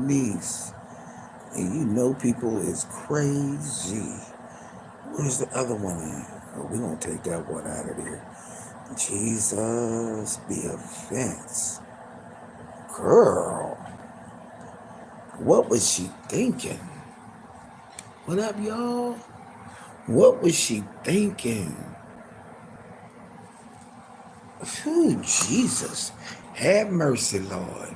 niece. And you know people is crazy. Where's the other one at? Oh, we gonna take that one out of there. Jesus be offense. Girl, what was she thinking? What up, y'all? What was she thinking? Ooh, Jesus. Have mercy, Lord.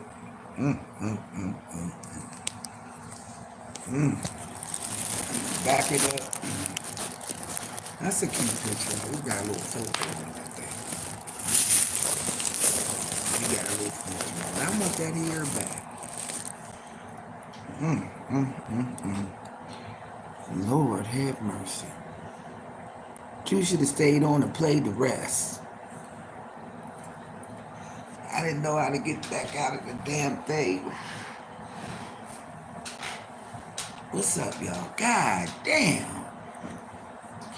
Back it up. That's a cute picture. We got a little photo on that thing. We got a little photo. I want that ear back. Lord have mercy. You should have stayed on and played the rest. I didn't know how to get back out of the damn thing. What's up, y'all? God damn.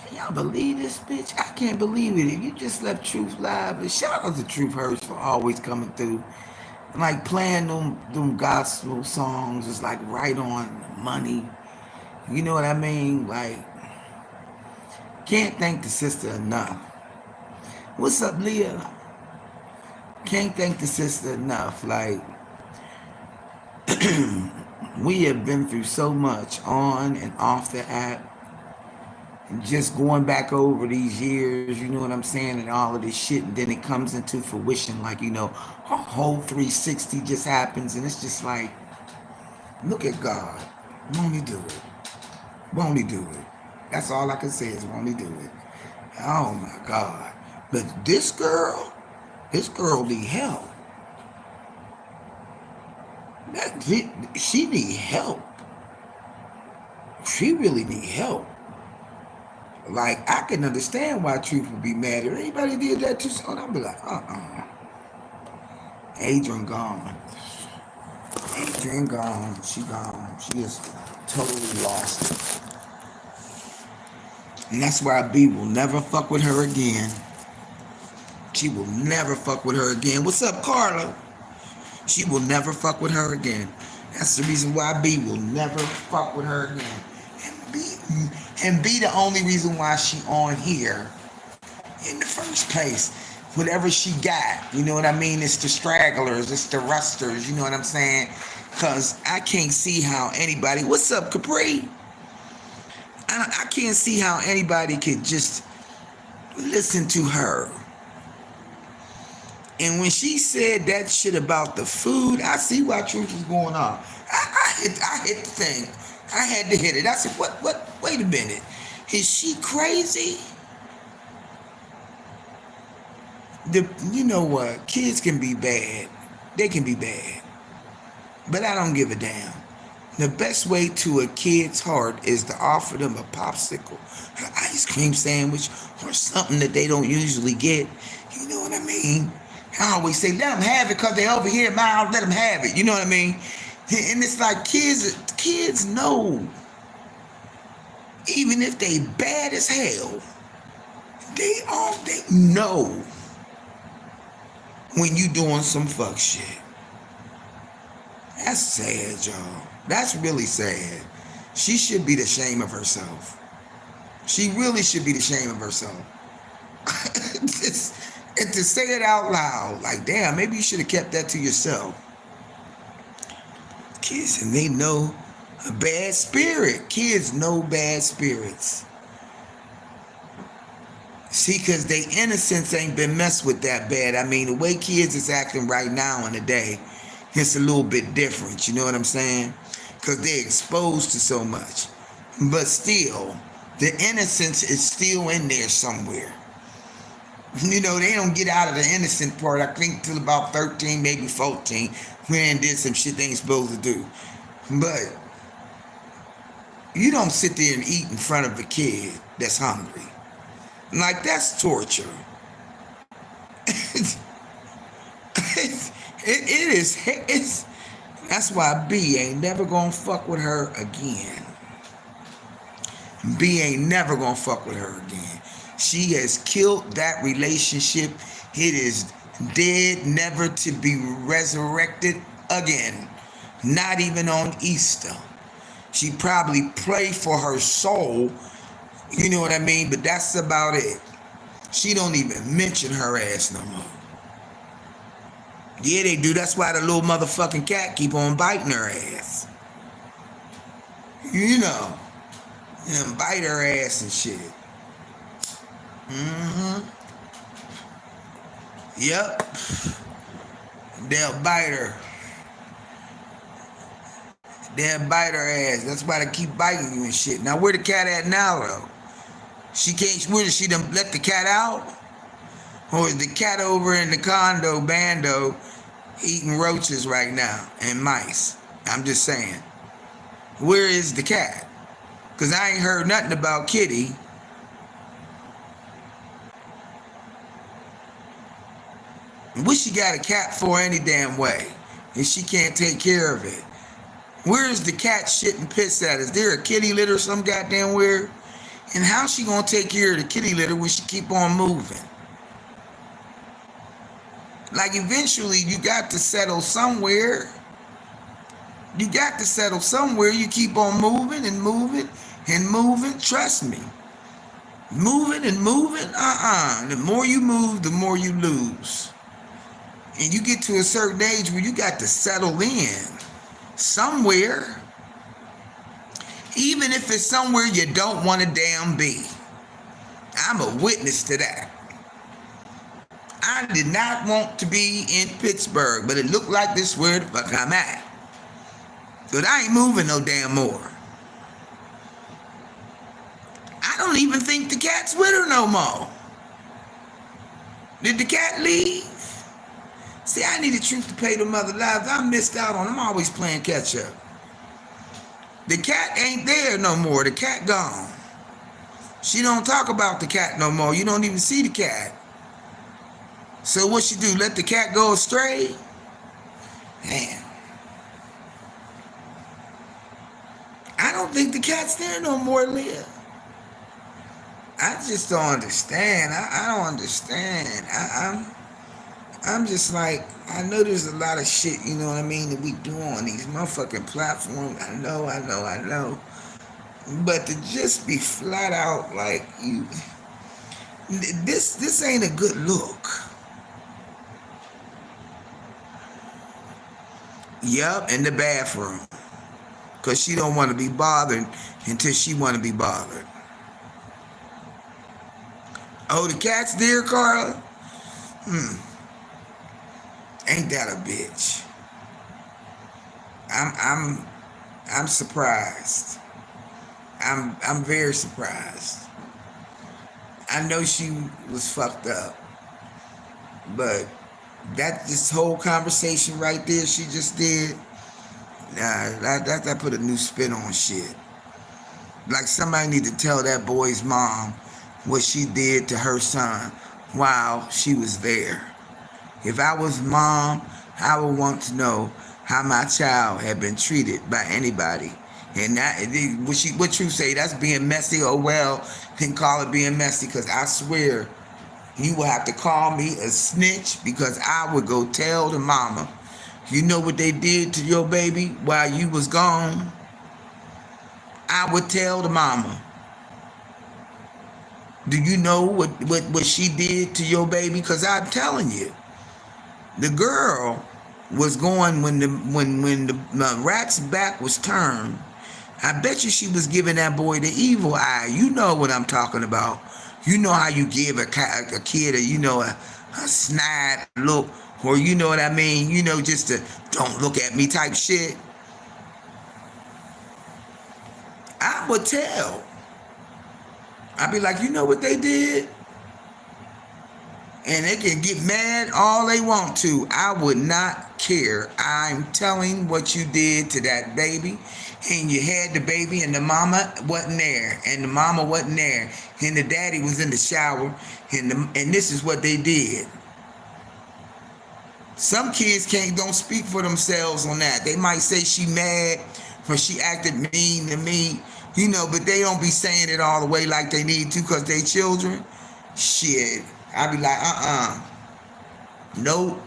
Can y'all believe this bitch? I can't believe it. If you just left Truth Live, and shout out to Truth Hurts for always coming through. And like playing them gospel songs is like right on money. You know what I mean? Like, can't thank the sister enough. What's up, Leah? Can't thank the sister enough. Like, we have been through so much on and off the app. And just going back over these years, you know what I'm saying, and all of this shit, and then it comes into fruition, like, you know, a whole 360 just happens, and it's just like, look at God. Won't he do it? Won't he do it? That's all I can say is won't he do it? Oh my God. But this girl need help. She need help. She really need help. Like, I can understand why Truth would be mad. If anybody did that to someone, I'd be like, Adrian gone. Adrian gone. She gone. She is totally lost it. And that's why B will never fuck with her again. She will never fuck with her again. What's up, Carla? She will never fuck with her again. That's the reason why B will never fuck with her again. And B the only reason why she on here in the first place. Whatever she got, you know what I mean? It's the stragglers, it's the rusters, you know what I'm saying? Because I can't see how anybody, what's up, Capri? I can't see how anybody could just listen to her. And when she said that shit about the food, I see why Truth was going on. I hit the thing. I had to hit it. I said, what, wait a minute. Is she crazy? You know what? Kids can be bad. They can be bad. But I don't give a damn. The best way to a kid's heart is to offer them a popsicle, an ice cream sandwich, or something that they don't usually get. You know what I mean? I always say, let them have it because they're over here, man, let them have it. You know what I mean? And it's like kids know, even if they bad as hell, they know when you doing some fuck shit. That's sad, y'all. That's really sad. She should be the shame of herself. She really should be the shame of herself. And to say it out loud, like, damn, maybe you should have kept that to yourself. Kids, and they know a bad spirit. Kids know bad spirits. See, because their innocence ain't been messed with that bad. I mean, the way kids is acting right now in the day, it's a little bit different, you know what I'm saying? Because they're exposed to so much. But still, the innocence is still in there somewhere. You know, they don't get out of the innocent part, I think, till about 13, maybe 14, when they did some shit they ain't supposed to do. But you don't sit there and eat in front of a kid that's hungry. Like, that's torture. It's that's why B ain't never gonna fuck with her again. B ain't never gonna fuck with her again. She has killed that relationship. It is dead, never to be resurrected again. Not even on Easter. She probably pray for her soul, you know what I mean? But that's about it. She don't even mention her ass no more. Yeah, they do. That's why the little motherfucking cat keep on biting her ass. You know, and bite her ass and shit. Yep. They'll bite her. They'll bite her ass. That's why they keep biting you and shit. Now where the cat at now though? She can't. Where did she done let the cat out? Or is the cat over in the condo bando eating roaches right now and mice? I'm just saying. Where is the cat? Cause I ain't heard nothing about Kitty. What she got a cat for any damn way? And she can't take care of it. Where is the cat shit and piss at? Is there a kitty litter some goddamn where? And how's she gonna take care of the kitty litter when she keep on moving? Like eventually you got to settle somewhere. You got to settle somewhere. You keep on moving and moving and moving. Trust me. Moving and moving, The more you move, the more you lose. And you get to a certain age where you got to settle in somewhere. Even if it's somewhere you don't want to damn be. I'm a witness to that. I did not want to be in Pittsburgh, but it looked like this where the fuck I'm at. But I ain't moving no damn more. I don't even think the cat's with her no more. Did the cat leave? See, I needed Truth to Pay the Mother Lives. I missed out on them. I'm always playing catch up. The cat ain't there no more. The cat gone. She don't talk about the cat no more. You don't even see the cat. So what she do? Let the cat go astray? Man. I don't think the cat's there no more, Leah. I just don't understand. I don't understand. I'm just like, I know there's a lot of shit, you know what I mean, that we do on these motherfucking platforms. I know. But to just be flat out like, this ain't a good look. Yup, in the bathroom. Because she don't want to be bothered until she want to be bothered. Oh, the cat's there, Carla? Ain't that a bitch? I'm surprised. I'm very surprised. I know she was fucked up, but this whole conversation right there she just did, that put a new spin on shit. Like somebody need to tell that boy's mom what she did to her son while she was there. If I was mom, I would want to know how my child had been treated by anybody. And that, what Truth say, that's being messy. Oh well, can call it being messy, because I swear you will have to call me a snitch, because I would go tell the mama, you know what they did to your baby while you was gone? I would tell the mama. Do you know what she did to your baby? Because I'm telling you. The girl was going when the rat's back was turned. I bet you she was giving that boy the evil eye. You know what I'm talking about. You know how you give a kid a snide look, or you know what I mean. You know, just to don't look at me type shit. I would tell. I'd be like, you know what they did? And they can get mad all they want to. I would not care. I'm telling what you did to that baby. And you had the baby and the mama wasn't there. And the mama wasn't there. And the daddy was in the shower. And this is what they did. Some kids don't speak for themselves on that. They might say she mad or she acted mean to me. You know, but they don't be saying it all the way like they need to, because they children. Shit. I be like, Nope.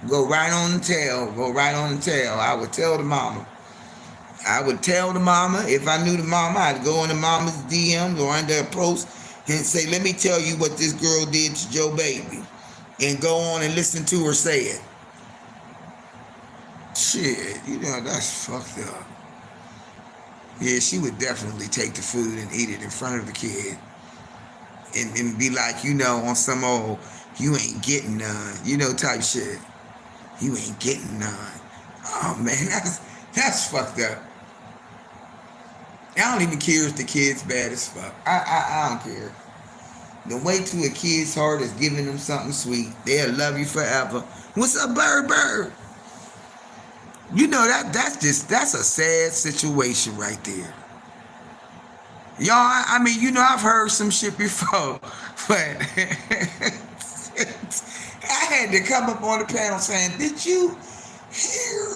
Go right on the tail. Go right on the tail. I would tell the mama. I would tell the mama. If I knew the mama, I'd go in the mama's DMs or under a post and say, let me tell you what this girl did to Joe Baby. And go on and listen to her say it. Shit, that's fucked up. Yeah, she would definitely take the food and eat it in front of the kid. And be like, on some old, you ain't getting none, type shit. You ain't getting none. Oh man, that's fucked up. I don't even care if the kid's bad as fuck. I don't care. The way to a kid's heart is giving them something sweet. They'll love you forever. What's up, bird? That's a sad situation right there. Y'all, I've heard some shit before, but I had to come up on the panel saying, did you hear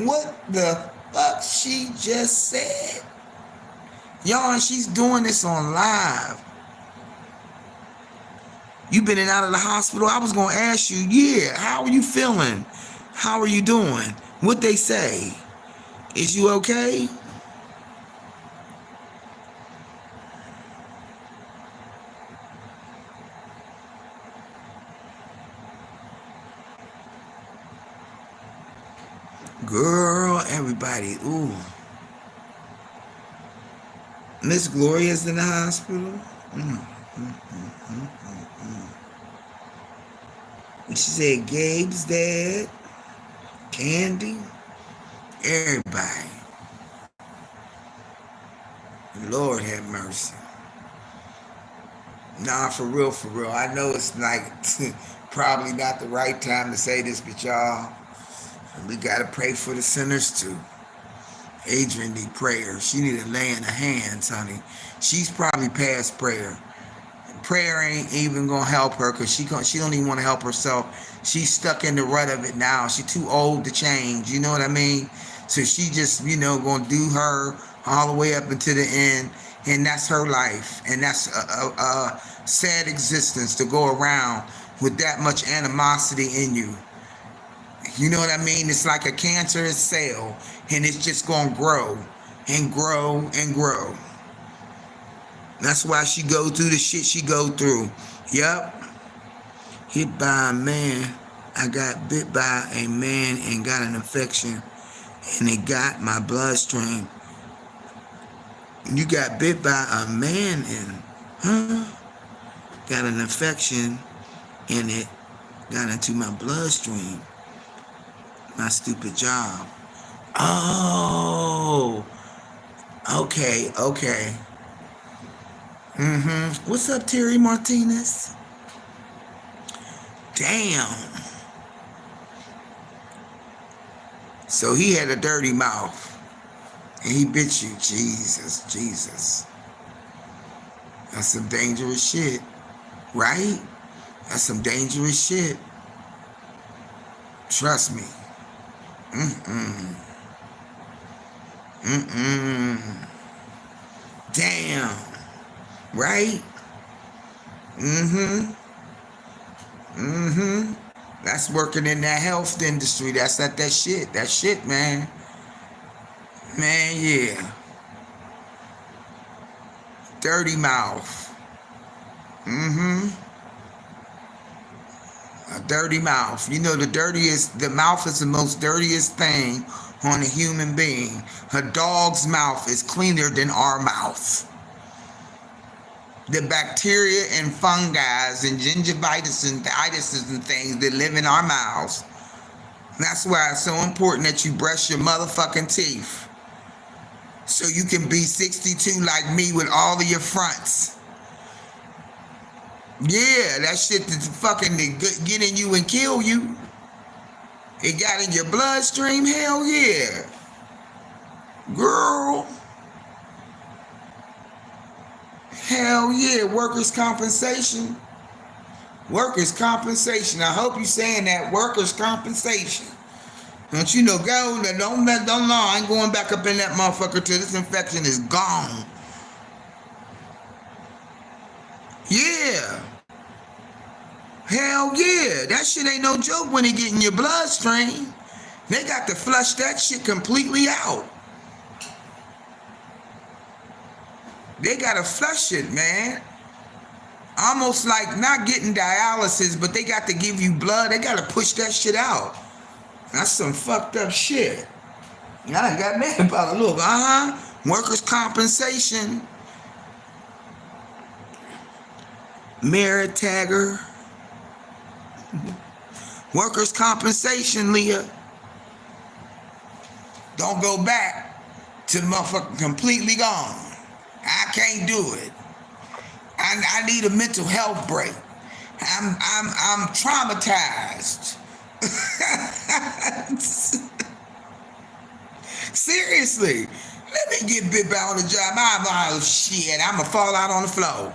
what the fuck she just said? Y'all, and she's doing this on live. You been in and out of the hospital? I was going to ask you, yeah, how are you feeling? How are you doing? What they say? Is you okay? Girl, everybody, ooh. Miss Gloria's in the hospital. She said Gabe's dead. Candy. Everybody. Lord have mercy. Nah, for real. I know it's like probably not the right time to say this, but y'all, we gotta pray for the sinners too. Adrian need prayer. She need to lay in her hands, honey. She's probably past prayer. Prayer ain't even gonna help her because she don't even want to help herself. She's stuck in the rut of it now. She's too old to change. You know what I mean? So she just, gonna do her all the way up until the end, and that's her life. And that's a sad existence to go around with that much animosity in you. You know what I mean? It's like a cancerous cell, and it's just gonna grow and grow and grow. That's why she go through the shit she go through. Yup. Hit by a man. I got bit by a man and got an infection, and it got my bloodstream. You got bit by a man and, got an infection, and it got into my bloodstream. My stupid job. Oh. Okay. What's up, Terry Martinez? Damn. So he had a dirty mouth. And he bit you. Jesus. That's some dangerous shit. Right? That's some dangerous shit. Trust me. Damn. Right? That's working in that health industry. That's that shit. That shit, man. Man, yeah. Dirty mouth. A dirty mouth. The mouth is the most dirtiest thing on a human being. A dog's mouth is cleaner than our mouth. The bacteria and fungi and gingivitis and itises and things that live in our mouths. That's why it's so important that you brush your motherfucking teeth. So you can be 62 like me with all of your fronts. Yeah, that shit that's fucking get in you and kill you. It got in your bloodstream, hell yeah. Girl. Hell yeah, workers' compensation. Workers' compensation. I hope you saying that, workers' compensation. Don't go, don't lie. I ain't going back up in that motherfucker till this infection is gone. Yeah. Hell yeah, that shit ain't no joke when it get in your bloodstream. They got to flush that shit completely out. They gotta flush it, man. Almost like not getting dialysis, but they got to give you blood. They gotta push that shit out. That's some fucked up shit. I done got mad about it. Look, workers' compensation. Merit tagger. Workers' compensation, Leah. Don't go back to the motherfucker completely gone. I can't do it. I need a mental health break. I'm traumatized. Seriously, let me get bit back on the job. I'm shit. I'ma fall out on the floor.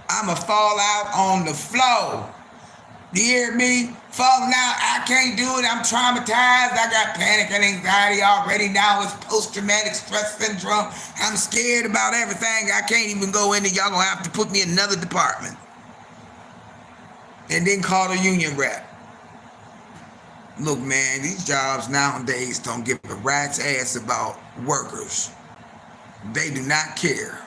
I'ma fall out on the floor. You hear me? Falling out, I can't do it. I'm traumatized. I got panic and anxiety already. Now it's post-traumatic stress syndrome. I'm scared about everything. I can't even go in there. Y'all gonna have to put me in another department. And then call the union rep. Look, man, these jobs nowadays don't give a rat's ass about workers. They do not care.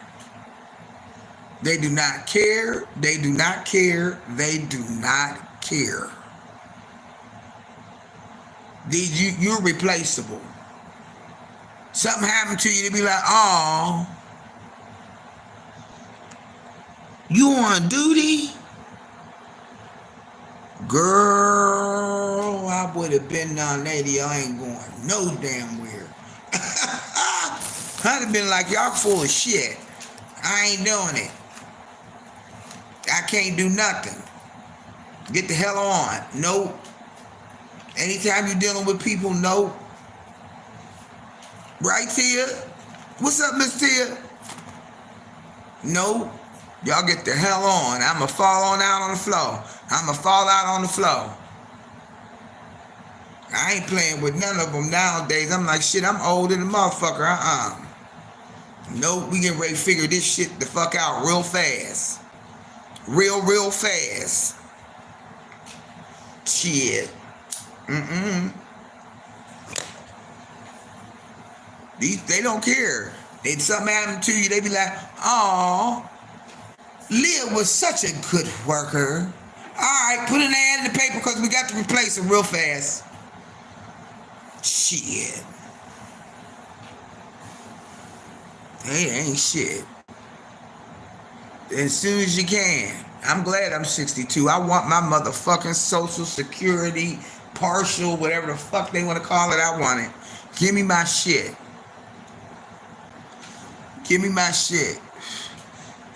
They do not care. They do not care. They do not care. You're replaceable. Something happened to you, they be like, oh, you on duty? Girl, I would have been down lady. I ain't going no damn where. I'd have been like, y'all full of shit. I ain't doing it. I can't do nothing. Get the hell on. Nope. Anytime you're dealing with people, nope. Right, Tia? What's up, Miss Tia? Nope. Y'all get the hell on. I'ma fall on out on the floor. I'ma fall out on the floor. I ain't playing with none of them nowadays. I'm like, shit, I'm old in the motherfucker. Nope, we getting ready to figure this shit the fuck out real fast. Real fast. Shit. They don't care. If something happened to you, they be like, oh, Leah was such a good worker. All right, put an ad in the paper because we got to replace her real fast. Shit. Hey, ain't shit. As soon as you can. I'm glad I'm 62. I want my motherfucking Social Security, partial, whatever the fuck they want to call it. I want it. Give me my shit. Give me my shit.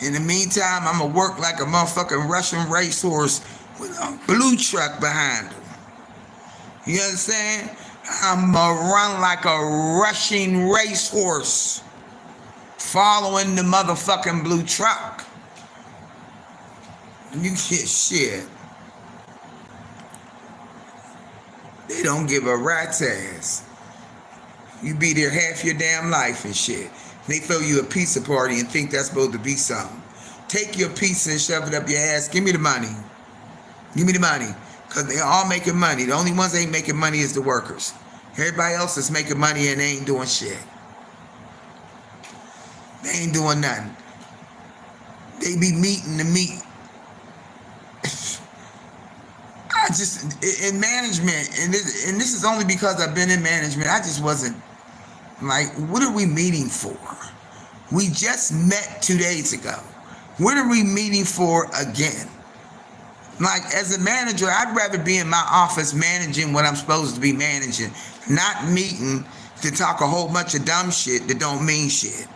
In the meantime, I'm going to work like a motherfucking Russian racehorse with a blue truck behind him. You understand? I'm going to run like a Russian racehorse following the motherfucking blue truck. You get shit. They don't give a rat's ass. You be there half your damn life and shit. They throw you a pizza party and think that's supposed to be something. Take your pizza and shove it up your ass. Give me the money. Give me the money. Because they all making money. The only ones that ain't making money is the workers. Everybody else is making money and they ain't doing shit. They ain't doing nothing. They be meeting the meat. I just, in management, and this is only because I've been in management, I just wasn't, like, what are we meeting for? We just met 2 days ago. What are we meeting for again? Like, as a manager, I'd rather be in my office managing what I'm supposed to be managing, not meeting to talk a whole bunch of dumb shit that don't mean shit.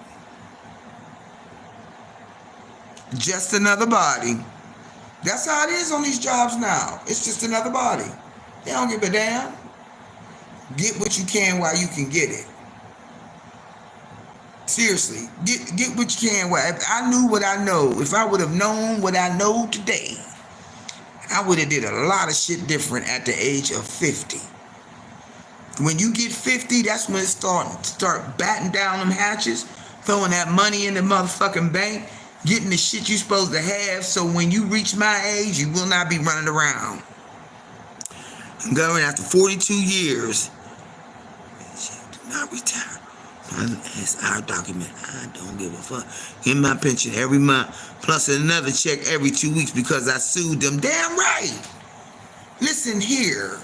Just another body. That's how it is on these jobs now. It's just another body. They don't give a damn. Get what you can while you can get it. Seriously, get what you can while. If I knew what I know, if I would have known what I know today, I would have did a lot of shit different at the age of 50. When you get 50, that's when it start batting down them hatches, throwing that money in the motherfucking bank. getting the shit you supposed to have, so when you reach my age, you will not be running around. I'm going after 42 years. Do not retire. It's our document. I don't give a fuck. Get my pension every month, plus another check every 2 weeks because I sued them. Damn right. Listen here.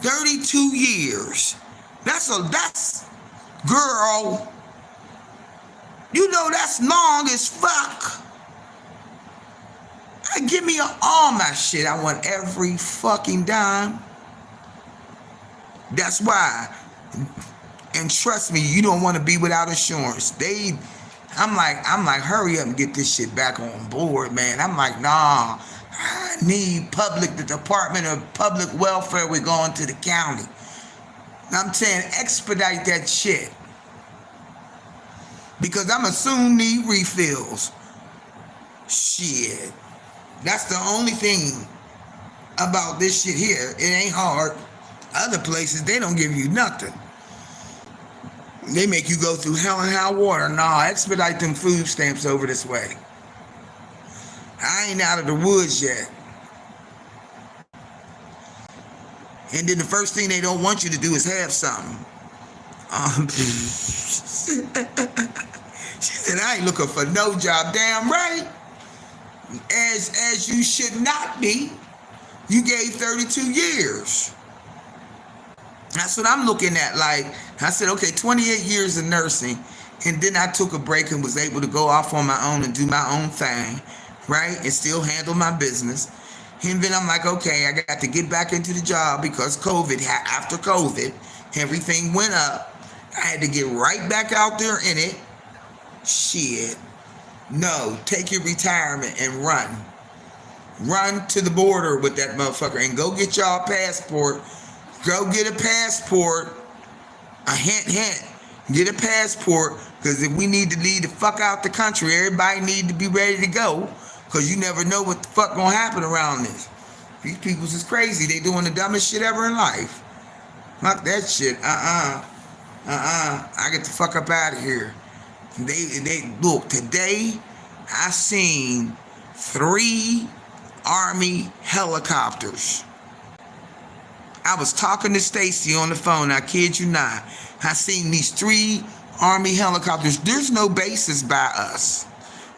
32 years. That's girl. You know that's long as fuck. Give me all my shit. I want every fucking dime. That's why. And trust me, you don't want to be without insurance. I'm like, hurry up and get this shit back on board, man. I'm like, nah, I need the Department of Public Welfare. We're going to the county. I'm saying expedite that shit. Because I'm soon need refills. Shit. That's the only thing about this shit here. It ain't hard. Other places, they don't give you nothing. They make you go through hell and high water. Nah, expedite them food stamps over this way. I ain't out of the woods yet. And then the first thing they don't want you to do is have something. She said, I ain't looking for no job. Damn right. As you should not be. You gave 32 years. That's what I'm looking at. Like, I said, okay, 28 years of nursing, and then I took a break and was able to go off on my own and do my own thing, right, and still handle my business. And then I'm like, okay, I got to get back into the job because after COVID, everything went up. I had to get right back out there in it. Shit. No, take your retirement and run. Run to the border with that motherfucker and go get y'all a passport. Go get a passport. A hint. Get a passport, because if we need to leave the fuck out the country, everybody need to be ready to go, because you never know what the fuck gonna happen around this. These peoples is crazy. They doing the dumbest shit ever in life. Fuck that shit. I get the fuck up out of here. They look, today I seen 3 Army helicopters. I was talking to Stacy on the phone, I kid you not. I seen these 3 Army helicopters. There's no bases by us.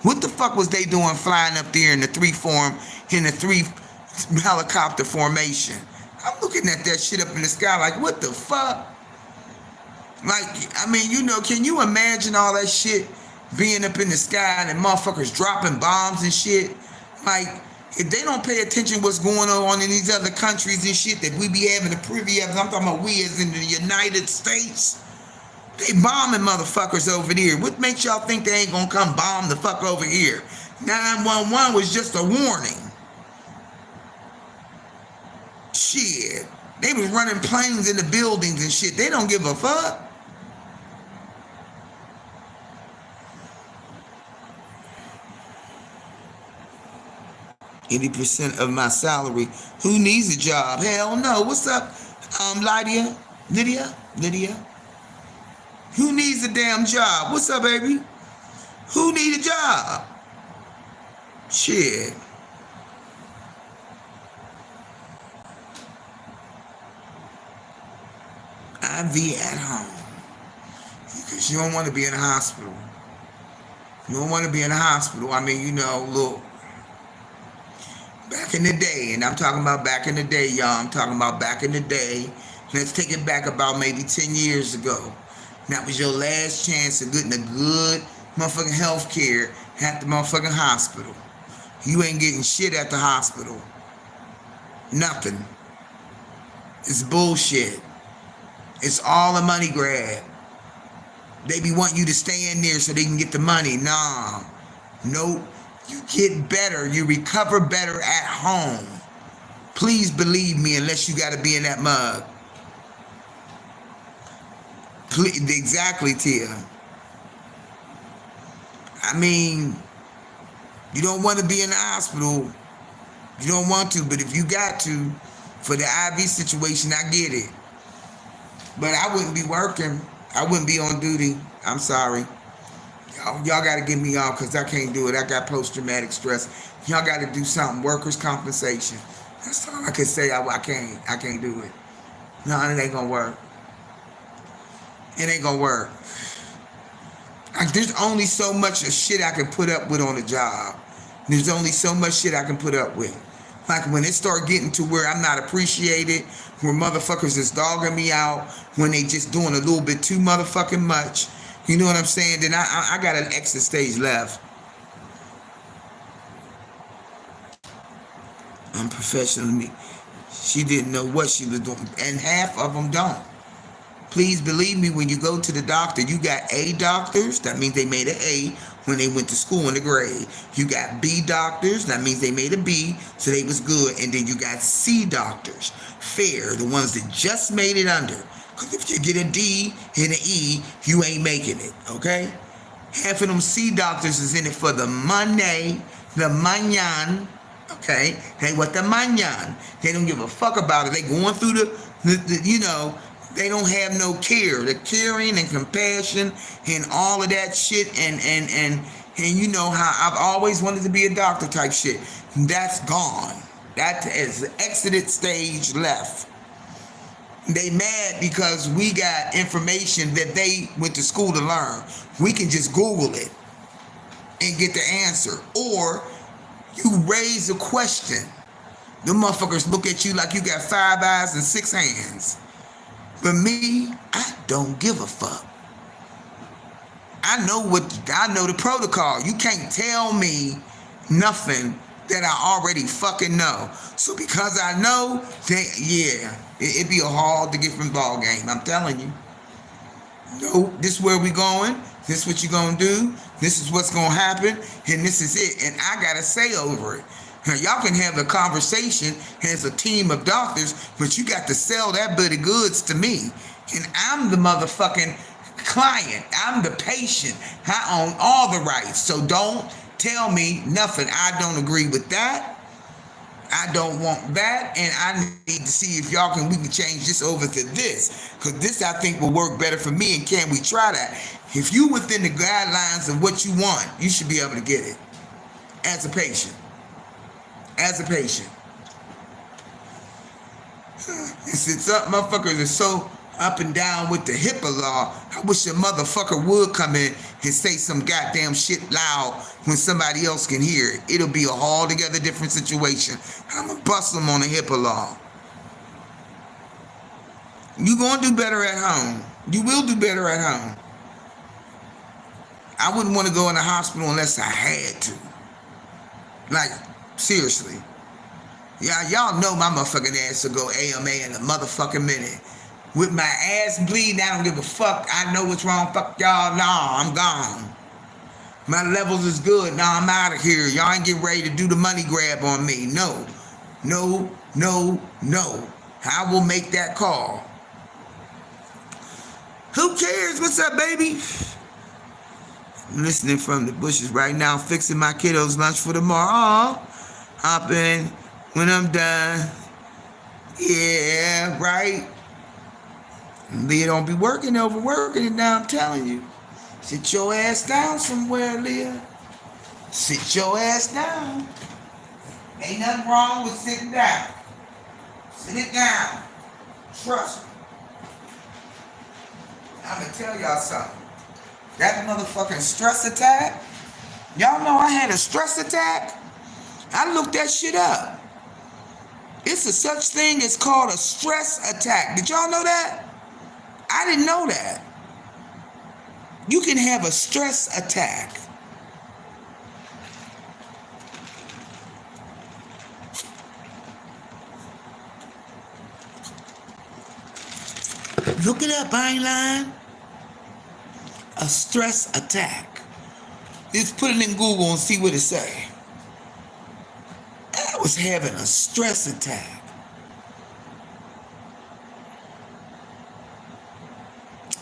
What the fuck was they doing flying up there in the 3 helicopter formation? I'm looking at that shit up in the sky like, what the fuck? Like, I mean, you know, can you imagine all that shit being up in the sky and motherfuckers dropping bombs and shit? Like, if they don't pay attention what's going on in these other countries and shit that we be having the privy of, I'm talking about we as in the United States, they bombing motherfuckers over there. What makes y'all think they ain't gonna come bomb the fuck over here? 911 was just a warning. Shit. They was running planes in the buildings and shit. They don't give a fuck. 80% of my salary. Who needs a job? Hell no. What's up, Lydia? Who needs a damn job? What's up, baby? Who need a job? Shit. IV at home. Because you don't want to be in a hospital. You don't want to be in a hospital. I mean, you know, look. Back in the day, and I'm talking about back in the day, y'all. I'm talking about back in the day. Let's take it back about maybe 10 years ago. That was your last chance of getting a good motherfucking health care at the motherfucking hospital. You ain't getting shit at the hospital. Nothing. It's bullshit. It's all a money grab. They be wanting you to stay in there so they can get the money. Nah. Nope. You get better. You recover better at home. Please believe me, unless you got to be in that mug. Please, exactly, Tia. I mean, you don't want to be in the hospital. You don't want to, but if you got to, for the IV situation, I get it. But I wouldn't be working. I wouldn't be on duty. I'm sorry. Y'all got to get me off because I can't do it. I got post-traumatic stress. Y'all got to do something. Workers' compensation. That's all I can say. I can't do it. No, it ain't going to work. It ain't going to work. There's only so much of shit I can put up with on the job. There's only so much shit I can put up with. Like when it start getting to where I'm not appreciated, where motherfuckers is dogging me out, when they just doing a little bit too motherfucking much, you know what I'm saying? Then I got an exit stage left. Unprofessionally, she didn't know what she was doing, and half of them don't. Please believe me, when you go to the doctor, you got A doctors, that means they made an A when they went to school in the grade. You got B doctors, that means they made a B, so they was good. And then you got C doctors, fair, the ones that just made it under. Because if you get a D and an E, you ain't making it, okay? Half of them C doctors is in it for the money, the manyan, okay? They want the manyan. They don't give a fuck about it. They going through the you know, they don't have no care. The caring and compassion and all of that shit and you know how I've always wanted to be a doctor type shit. That's gone. That is the exited stage left. They mad because we got information that they went to school to learn. We can just Google it and get the answer. Or you raise a question. The motherfuckers look at you like you got 5 eyes and 6 hands. But me, I don't give a fuck. I know the protocol. You can't tell me nothing that I already fucking know. So because I know, then yeah, it'd be a hard to different ball game. I'm telling you. No, this is where we going. This is what you gonna do. This is what's gonna happen, and this is it. And I gotta say over it. Now, y'all can have a conversation as a team of doctors, but you got to sell that bit of goods to me. And I'm the motherfucking client. I'm the patient. I own all the rights. So don't tell me nothing. I don't agree with that. I don't want that. And I need to see if we can change this over to this. Because this, I think, will work better for me. And can we try that? If you within the guidelines of what you want, you should be able to get it as a patient. As a patient. And since some motherfuckers are so up and down with the HIPAA law, I wish a motherfucker would come in and say some goddamn shit loud when somebody else can hear it. It'll be a altogether different situation. I'ma bust them on the HIPAA law. You gonna do better at home. You will do better at home. I wouldn't want to go in the hospital unless I had to. Like, seriously. Yeah, y'all know my motherfucking ass will go AMA in a motherfucking minute. With my ass bleeding, I don't give a fuck. I know what's wrong. Fuck y'all. Nah, I'm gone. My levels is good. Nah, I'm out of here. Y'all ain't getting ready to do the money grab on me. No. No, no, no. I will make that call. Who cares? What's up, baby? I'm listening from the bushes right now, fixing my kiddos' lunch for tomorrow. Hop in when I'm done. Yeah, right. Leah don't be overworking it now, I'm telling you. Sit your ass down somewhere, Leah. Sit your ass down. Ain't nothing wrong with sitting down. Sit it down. Trust me. I'm gonna tell y'all something. That motherfucking stress attack, y'all know I had a stress attack? I looked that shit up. It's a such thing as called a stress attack. Did y'all know that? I didn't know that. You can have a stress attack. Look it up, I ain't lying. A stress attack. Just put it in Google and see what it say. I was having a stress attack.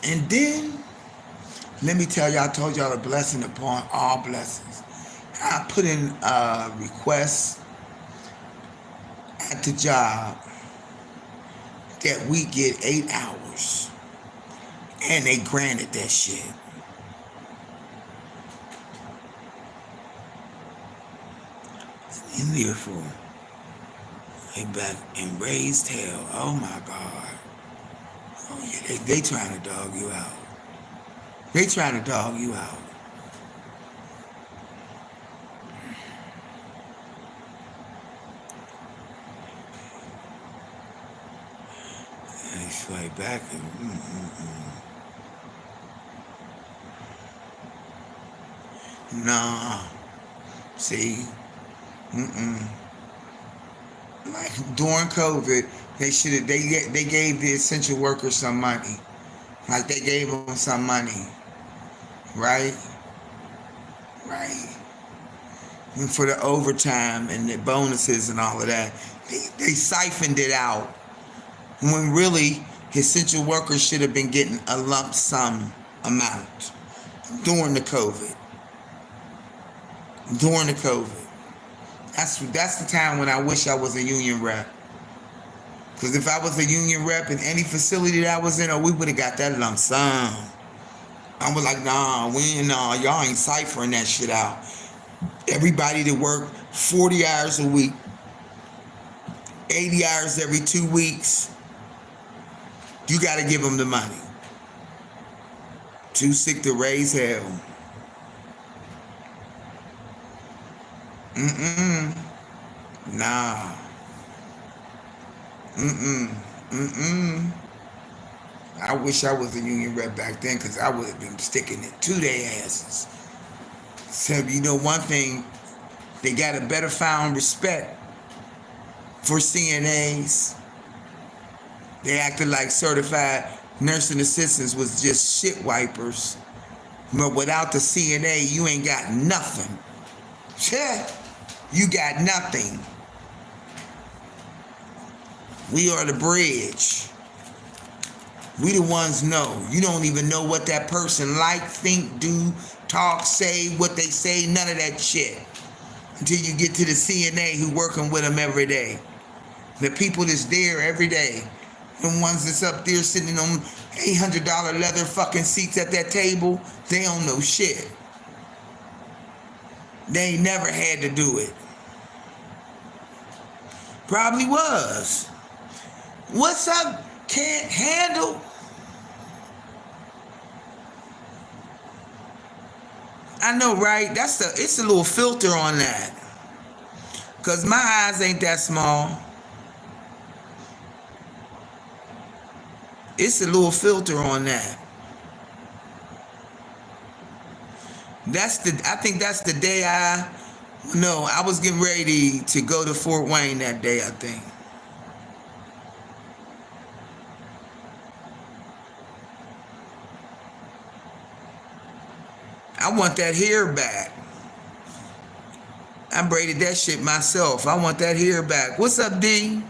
And then, let me tell y'all, I told y'all a blessing upon all blessings. I put in a request at the job that we get 8 hours. And they granted that shit. In there for they back and raised hell. Oh my God. Oh yeah, they trying to dog you out. They trying to dog you out. And they fight back and nah. See, like during COVID, they should have they gave the essential workers some money. Like they gave them some money, right? Right. And for the overtime and the bonuses and all of that, they siphoned it out. When really, essential workers should have been getting a lump sum amount during the COVID. During the COVID. That's the time when I wish I was a union rep. Because if I was a union rep in any facility that I was in, we would have got that lump sum. I was like, nah, y'all ain't ciphering that shit out. Everybody that worked 40 hours a week, 80 hours every 2 weeks, you got to give them the money. Too sick to raise hell. Nah. I wish I was a union rep back then because I would have been sticking it to their asses. So, you know, one thing, they got a better found respect for CNAs. They acted like certified nursing assistants was just shit wipers. But without the CNA, you ain't got nothing. You got nothing. We are the bridge. We the ones know. You don't even know what that person like, think, do, talk, say, what they say, none of that shit. Until you get to the CNA who working with them every day. The people that's there every day. The ones that's up there sitting on $800 leather fucking seats at that table, they don't know shit. They ain't never had to do it. Probably was. What's up? Can't handle. I know, right? It's a little filter on that. Cause my eyes ain't that small. It's a little filter on that. I think that's the day I was getting ready to go to Fort Wayne that day, I think. I want that hair back. I braided that shit myself. I want that hair back. What's up, D?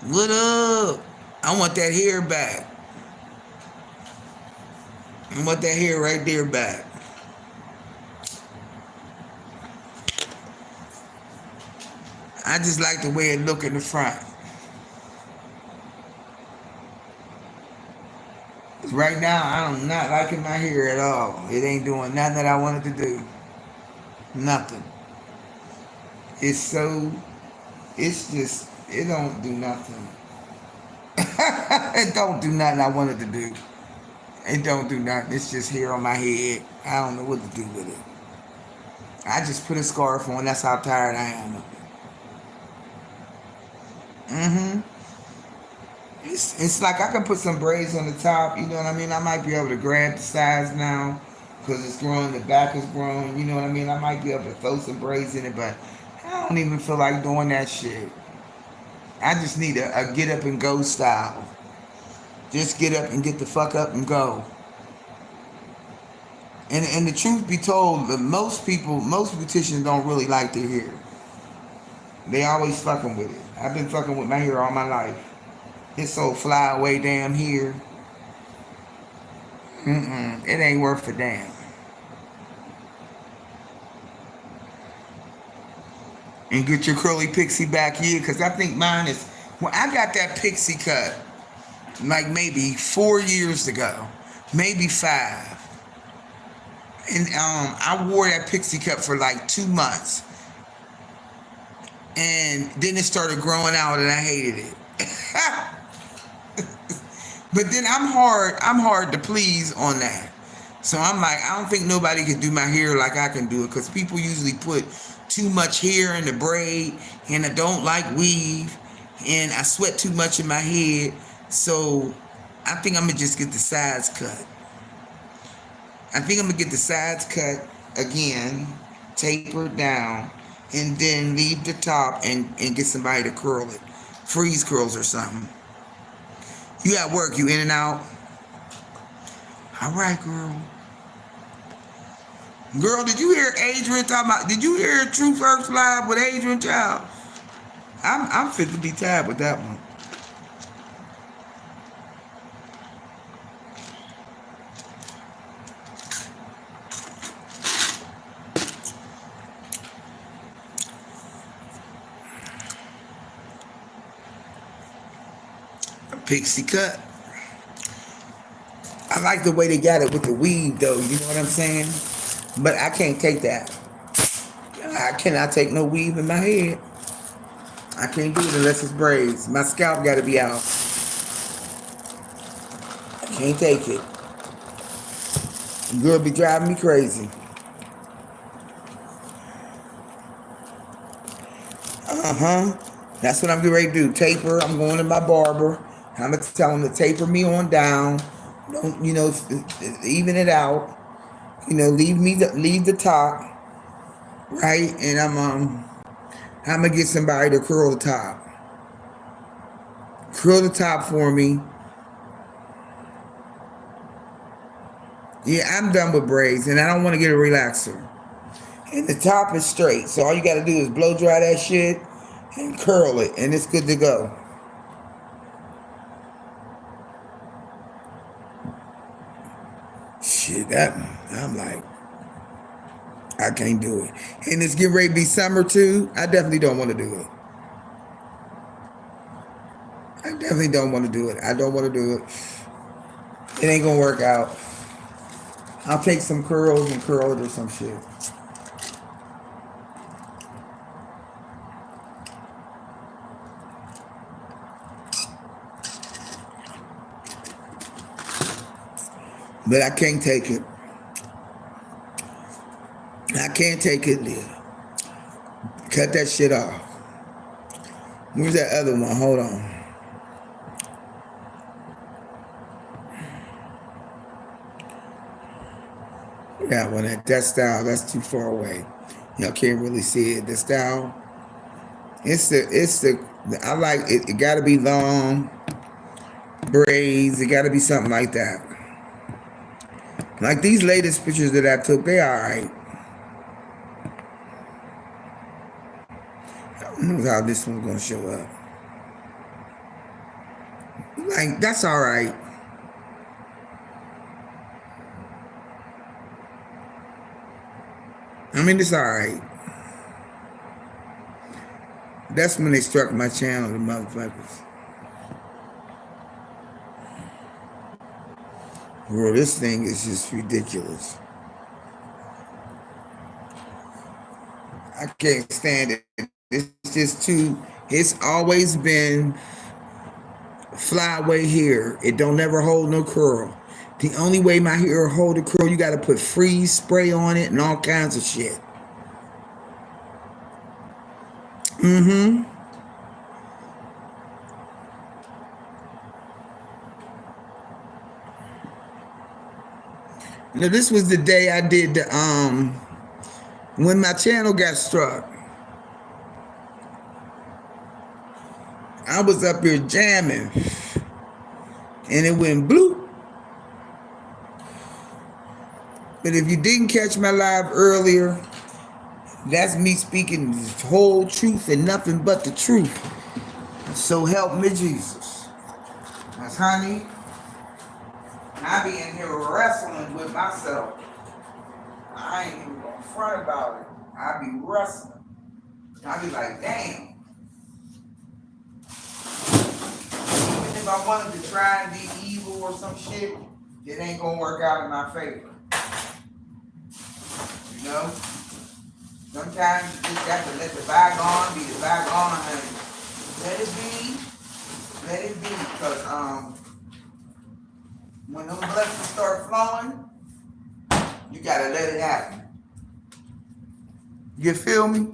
What up? I want that hair back. I want that hair right there back. I just like the way it look in the front. Right now, I'm not liking my hair at all. It ain't doing nothing that I wanted to do. Nothing. It don't do nothing. It don't do nothing I wanted to do. It don't do nothing. It's just hair on my head. I don't know what to do with it. I just put a scarf on. That's how tired I am of it. It's like I can put some braids on the top. You know what I mean? I might be able to grab the sides now because it's growing. The back is growing. You know what I mean? I might be able to throw some braids in it, but I don't even feel like doing that shit. I just need a get up and go style. Just get up and get the fuck up and go. And the truth be told, most beauticians don't really like their hair. They always fucking with it. I've been fucking with my hair all my life. It's so fly away damn here. It ain't worth a damn. And get your curly pixie back here, because I think mine is... Well, I got that pixie cut like maybe 4 years ago. Maybe 5. And I wore that pixie cut for like 2 months. And then it started growing out and I hated it. But then I'm hard to please on that. So I'm like, I don't think nobody can do my hair like I can do it, because people usually put too much hair in the braid, and I don't like weave, and I sweat too much in my head. So I think I'm gonna just get the sides cut. I think I'm gonna get the sides cut again, taper it down, and then leave the top and get somebody to curl it. Freeze curls or something. You at work, you in and out? All right, girl. Girl, did you hear Adrian talking about, did you hear True First Live with Adrian Child? I'm fit to be tired with that one. A pixie cut. I like the way they got it with the weave though, you know what I'm saying? But I can't take that. I cannot take no weave in my head. I can't do it unless it's braids. My scalp got to be out. I can't take it. Girl be driving me crazy. That's what I'm getting ready to do. Taper. I'm going to my barber. I'm going to tell him to taper me on down. Don't, even it out. Leave the top. Right? And I'm going to get somebody to curl the top. Curl the top for me. Yeah, I'm done with braids, and I don't want to get a relaxer. And the top is straight, so all you got to do is blow dry that shit and curl it, and it's good to go. Shit, I'm like, I can't do it. And it's getting ready to be summer too. I definitely don't want to do it. I definitely don't want to do it. I don't want to do it. It ain't gonna work out. I'll take some curls and curl it or some shit. But I can't take it. I can't take it, Leah. Cut that shit off. Where's that other one? Hold on. That one, that style, that's too far away. Y'all can't really see it. The style, I like it. It got to be long braids. It got to be something like that. Like these latest pictures that I took, they all right. I don't know how this one's gonna show up. Like, that's all right. I mean, it's all right. That's when they struck my channel, the motherfuckers. Bro, this thing is just ridiculous. I can't stand it. It's just it's always been flyaway hair. It don't never hold no curl. The only way my hair hold a curl, you got to put freeze spray on it and all kinds of shit. Now this was the day I did the when my channel got struck. I was up here jamming and it went bloop. But if you didn't catch my live earlier, that's me speaking the whole truth and nothing but the truth. So help me Jesus. That's honey. I be in here wrestling with myself. I ain't even gonna front about it. I be wrestling. I be like, damn. Even if I wanted to try and be evil or some shit, it ain't gonna work out in my favor. You know? Sometimes you just got to let the bygone be the bygone and let it be. Let it be. Because when them blessings start flowing, you gotta let it happen. You feel me?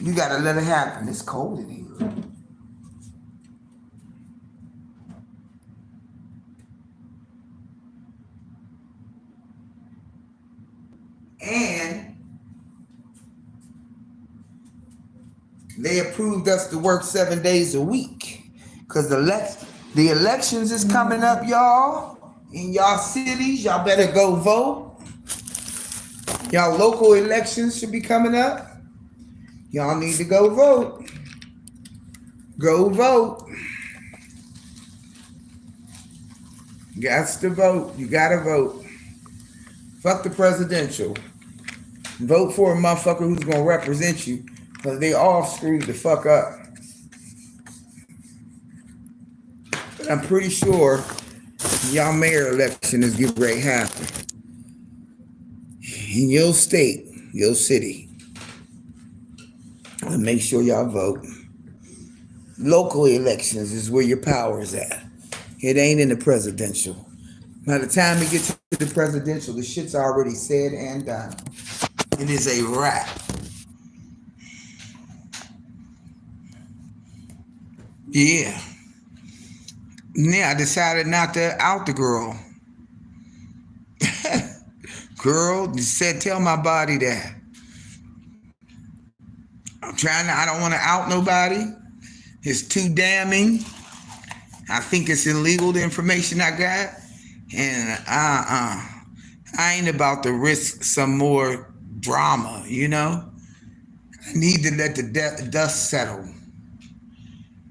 You gotta let it happen. It's cold in here. And they approved us to work 7 days a week. Because the elections is coming up, y'all. In y'all cities, y'all better go vote. Y'all local elections should be coming up. Y'all need to go vote. Go vote. Gots to vote. You gotta vote. Fuck the presidential. Vote for a motherfucker who's gonna represent you. Because they all screwed the fuck up. But I'm pretty sure y'all mayor election is getting ready to happen. In your state, your city. And make sure y'all vote. Local elections is where your power is at. It ain't in the presidential. By the time it gets to the presidential, the shit's already said and done. It is a wrap. Yeah. Yeah, I decided not to out the girl. Girl said, tell my body that. I don't want to out nobody. It's too damning. I think it's illegal, the information I got. And I ain't about to risk some more drama, you know? I need to let the dust settle.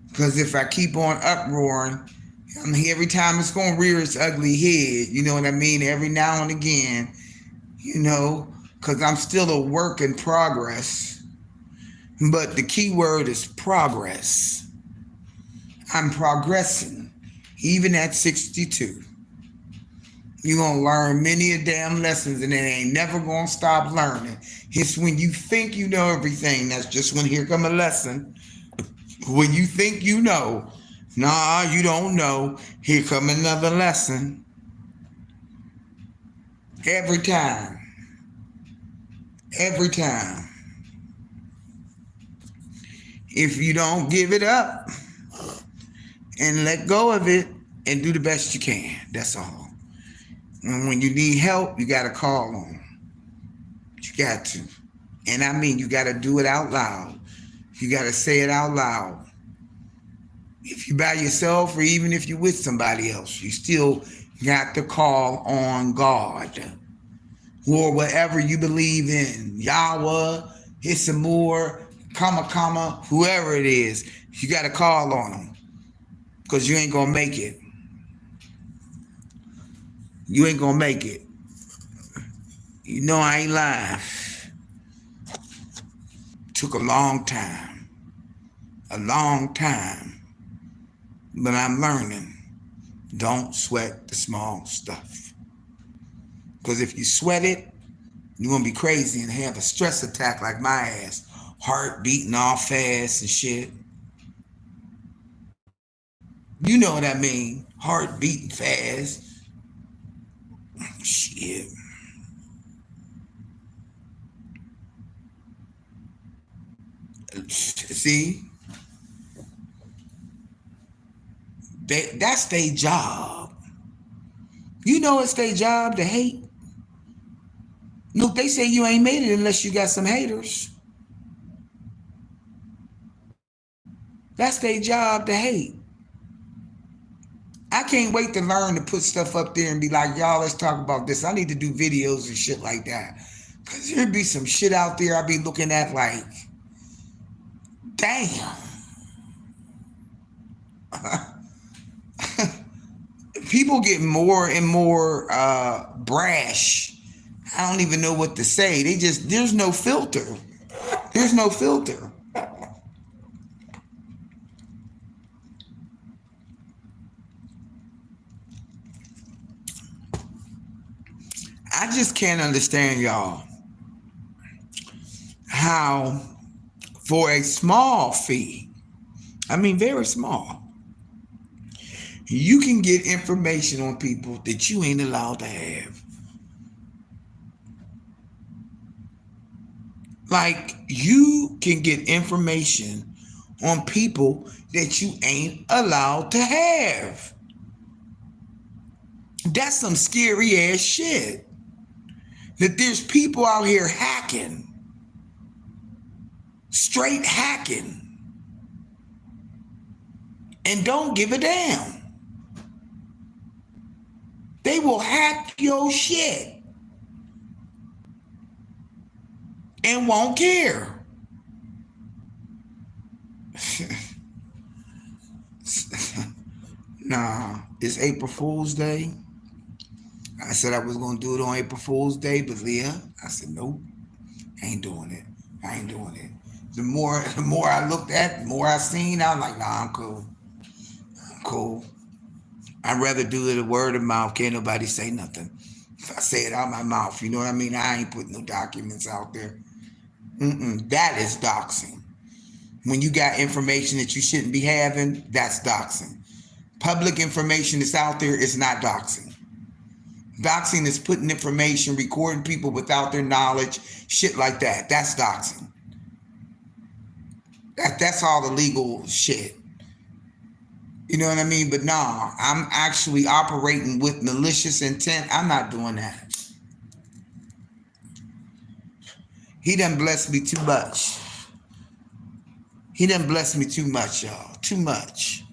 Because if I keep on uproaring, I mean, every time it's going to rear its ugly head, you know what I mean? Every now and again, you know, because I'm still a work in progress. But the key word is progress. I'm progressing, even at 62. You're going to learn many a damn lessons, and it ain't never going to stop learning. It's when you think you know everything, that's just when here come a lesson. When you think you know, nah, you don't know, here come another lesson. Every time. Every time. If you don't give it up and let go of it and do the best you can, that's all. And when you need help, you got to call on them. You got to. And I mean, you got to do it out loud. You got to say it out loud. If you're by yourself or even if you're with somebody else, you still got to call on God or whatever you believe in. Yahweh, Hissamur, Kama, whoever it is, you got to call on them because you ain't going to make it. You ain't going to make it. You know I ain't lying. Took a long time. But I'm learning. Don't sweat the small stuff. Because if you sweat it, you're going to be crazy and have a stress attack like my ass. Heart beating all fast and shit. You know what I mean. Heart beating fast. Shit. See? That's their job. You know it's their job to hate. Look, they say you ain't made it unless you got some haters. That's their job to hate. I can't wait to learn to put stuff up there and be like, y'all, let's talk about this. I need to do videos and shit like that. Because there'd be some shit out there I'd be looking at like, damn. People get more and more brash. I don't even know what to say. There's no filter. There's no filter. I just can't understand y'all. how for a small fee, I mean very small, you can get information on people that you ain't allowed to have. Like, you can get information on people that you ain't allowed to have. That's some scary ass shit. That there's people out here hacking, straight hacking, and don't give a damn. They will hack your shit and won't care. Nah, it's April Fool's Day. I said I was going to do it on April Fool's Day, but Leah, I said, nope, I ain't doing it. I ain't doing it. The more I looked at, the more I seen, I was like, nah, I'm cool. I'm cool. I'd rather do it a word of mouth. Can't nobody say nothing. If I say it out my mouth, you know what I mean? I ain't putting no documents out there. That is doxing. When you got information that you shouldn't be having, that's doxing. Public information that's out there is not doxing. Doxing is putting information, recording people without their knowledge, shit like that. That's doxing. That's all illegal shit. You know what I mean? But nah, I'm actually operating with malicious intent. I'm not doing that. He done blessed me too much. He done blessed me too much, y'all. Too much.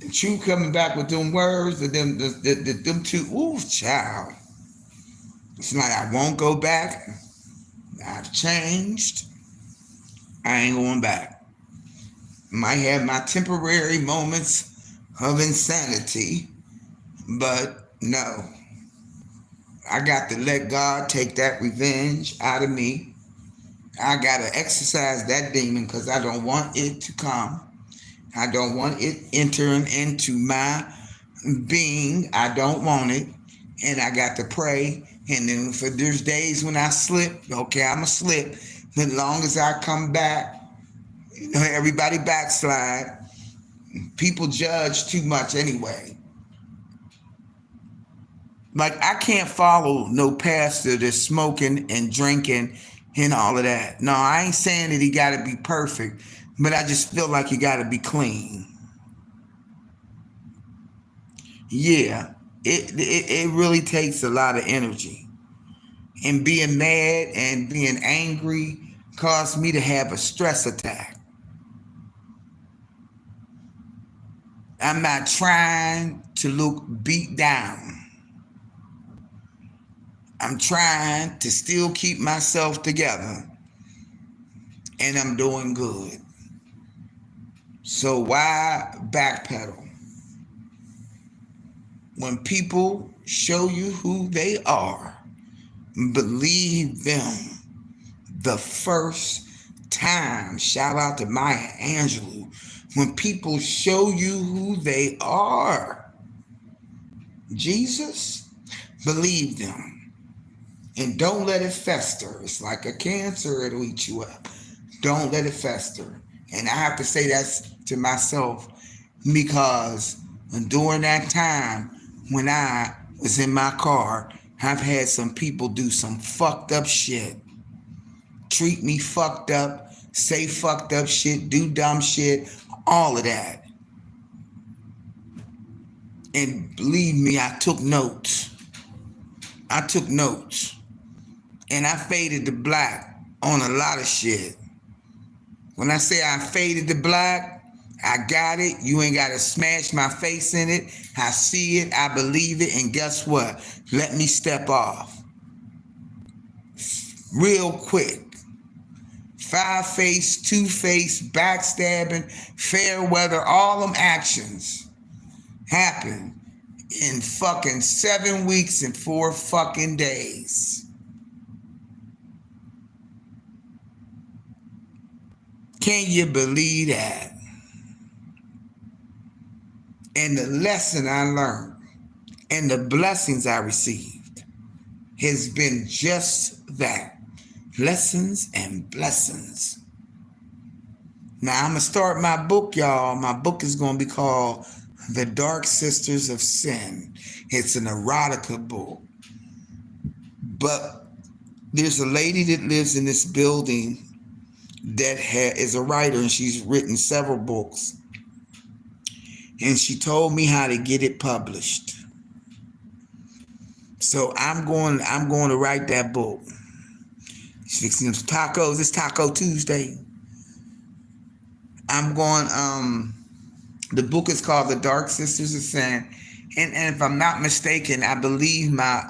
And you coming back with them words, them two, ooh, child. It's like I won't go back. I've changed. I ain't going back. Might have my temporary moments of insanity, but no. I got to let God take that revenge out of me. I got to exercise that demon because I don't want it to come. I don't want it entering into my being. I don't want it. And I got to pray. And then if there's days when I slip, okay, I'm going to slip. But as long as I come back, you know, everybody backslide. People judge too much anyway. Like, I can't follow no pastor that's smoking and drinking and all of that. No, I ain't saying that he got to be perfect, but I just feel like he got to be clean. Yeah, it really takes a lot of energy. And being mad and being angry caused me to have a stress attack. I'm not trying to look beat down. I'm trying to still keep myself together, and I'm doing good. So why backpedal? When people show you who they are, believe them the first time. Shout out to Maya Angelou. When people show you who they are, Jesus, believe them. And don't let it fester. It's like a cancer, it'll eat you up. Don't let it fester. And I have to say that to myself because during that time when I was in my car, I've had some people do some fucked up shit. Treat me fucked up, say fucked up shit, do dumb shit, all of that. And believe me, I took notes. And I faded to black on a lot of shit. When I say I faded to black, I got it. You ain't got to smash my face in it. I see it. I believe it. And guess what? Let me step off. Real quick. 5-face, 2-face, backstabbing, fair weather, all them actions happen in fucking 7 weeks and 4 fucking days. Can you believe that? And the lesson I learned and the blessings I received has been just that. Lessons and blessings. Now I'm going to start my book, y'all. My book is going to be called The Dark Sisters of Sin. It's an erotica book. But there's a lady that lives in this building that is a writer, and she's written several books. And she told me how to get it published. So I'm going to write that book. She's fixing some tacos. It's Taco Tuesday. I'm going, the book is called The Dark Sisters of Sin. And if I'm not mistaken, I believe my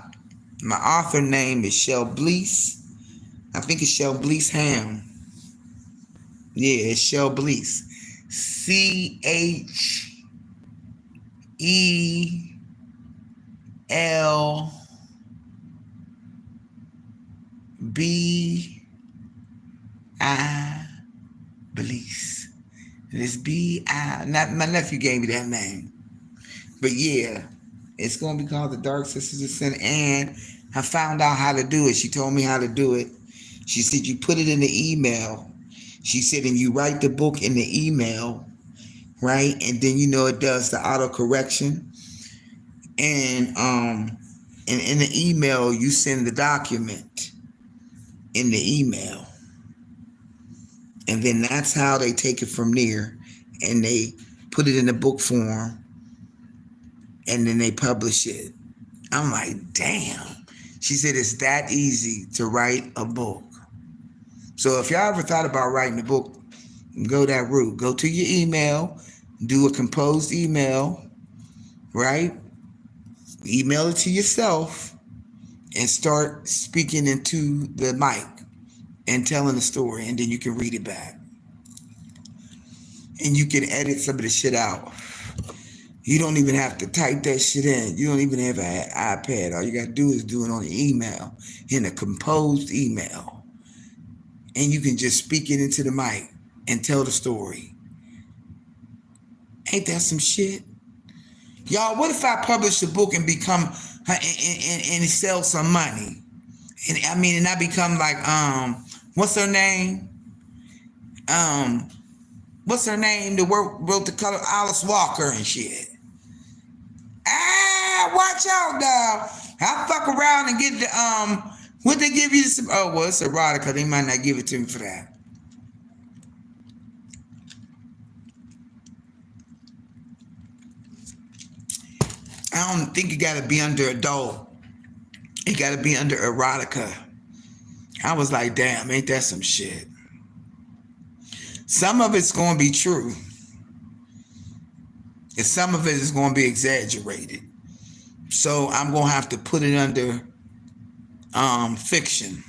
author name is Shell Blease. I think it's Shell Blease Ham. Yeah, it's Shell Blease. CHELBI Blease. It's B-I. Not my nephew gave me that name. But yeah, it's going to be called The Dark Sisters of Sin. And I found out how to do it. She told me how to do it. She said you put it in the email. She said, and you write the book in the email, right? And then it does the auto correction. And in the email, you send the document in the email. And then that's how they take it from there. And they put it in the book form. And then they publish it. I'm like, damn. She said it's that easy to write a book. So if y'all ever thought about writing a book, go that route. Go to your email, do a composed email, right? Email it to yourself and start speaking into the mic and telling the story, and then you can read it back. And you can edit some of the shit out. You don't even have to type that shit in. You don't even have an iPad. All you got to do is do it on the email, in a composed email. And you can just speak it into the mic and tell the story. Ain't that some shit? Y'all, what if I publish a book and become, and sell some money? And I become like, what's her name? What's her name? The wrote the color Alice Walker and shit. Watch out, dog. I'll fuck around and get the, what they give you? Some, oh, well, it's erotica. They might not give it to me for that. I don't think you got to be under adult. You got to be under erotica. I was like, damn, ain't that some shit? Some of it's going to be true. And some of it is going to be exaggerated. So I'm going to have to put it under fiction.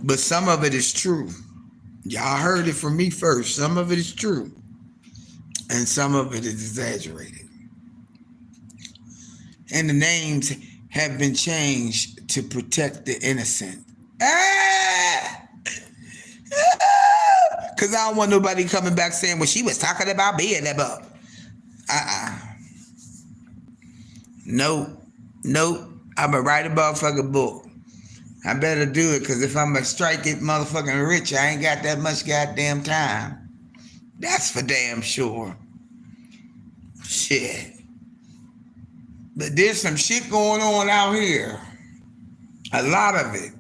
But some of it is true. Y'all heard it from me first. Some of it is true. And some of it is exaggerated. And the names have been changed to protect the innocent. Because I don't want nobody coming back saying, well, she was talking about being that book. Nope. I'm going to write a motherfucking book. I better do it, because if I'm going to strike it motherfucking rich, I ain't got that much goddamn time. That's for damn sure. Shit. But there's some shit going on out here. A lot of it.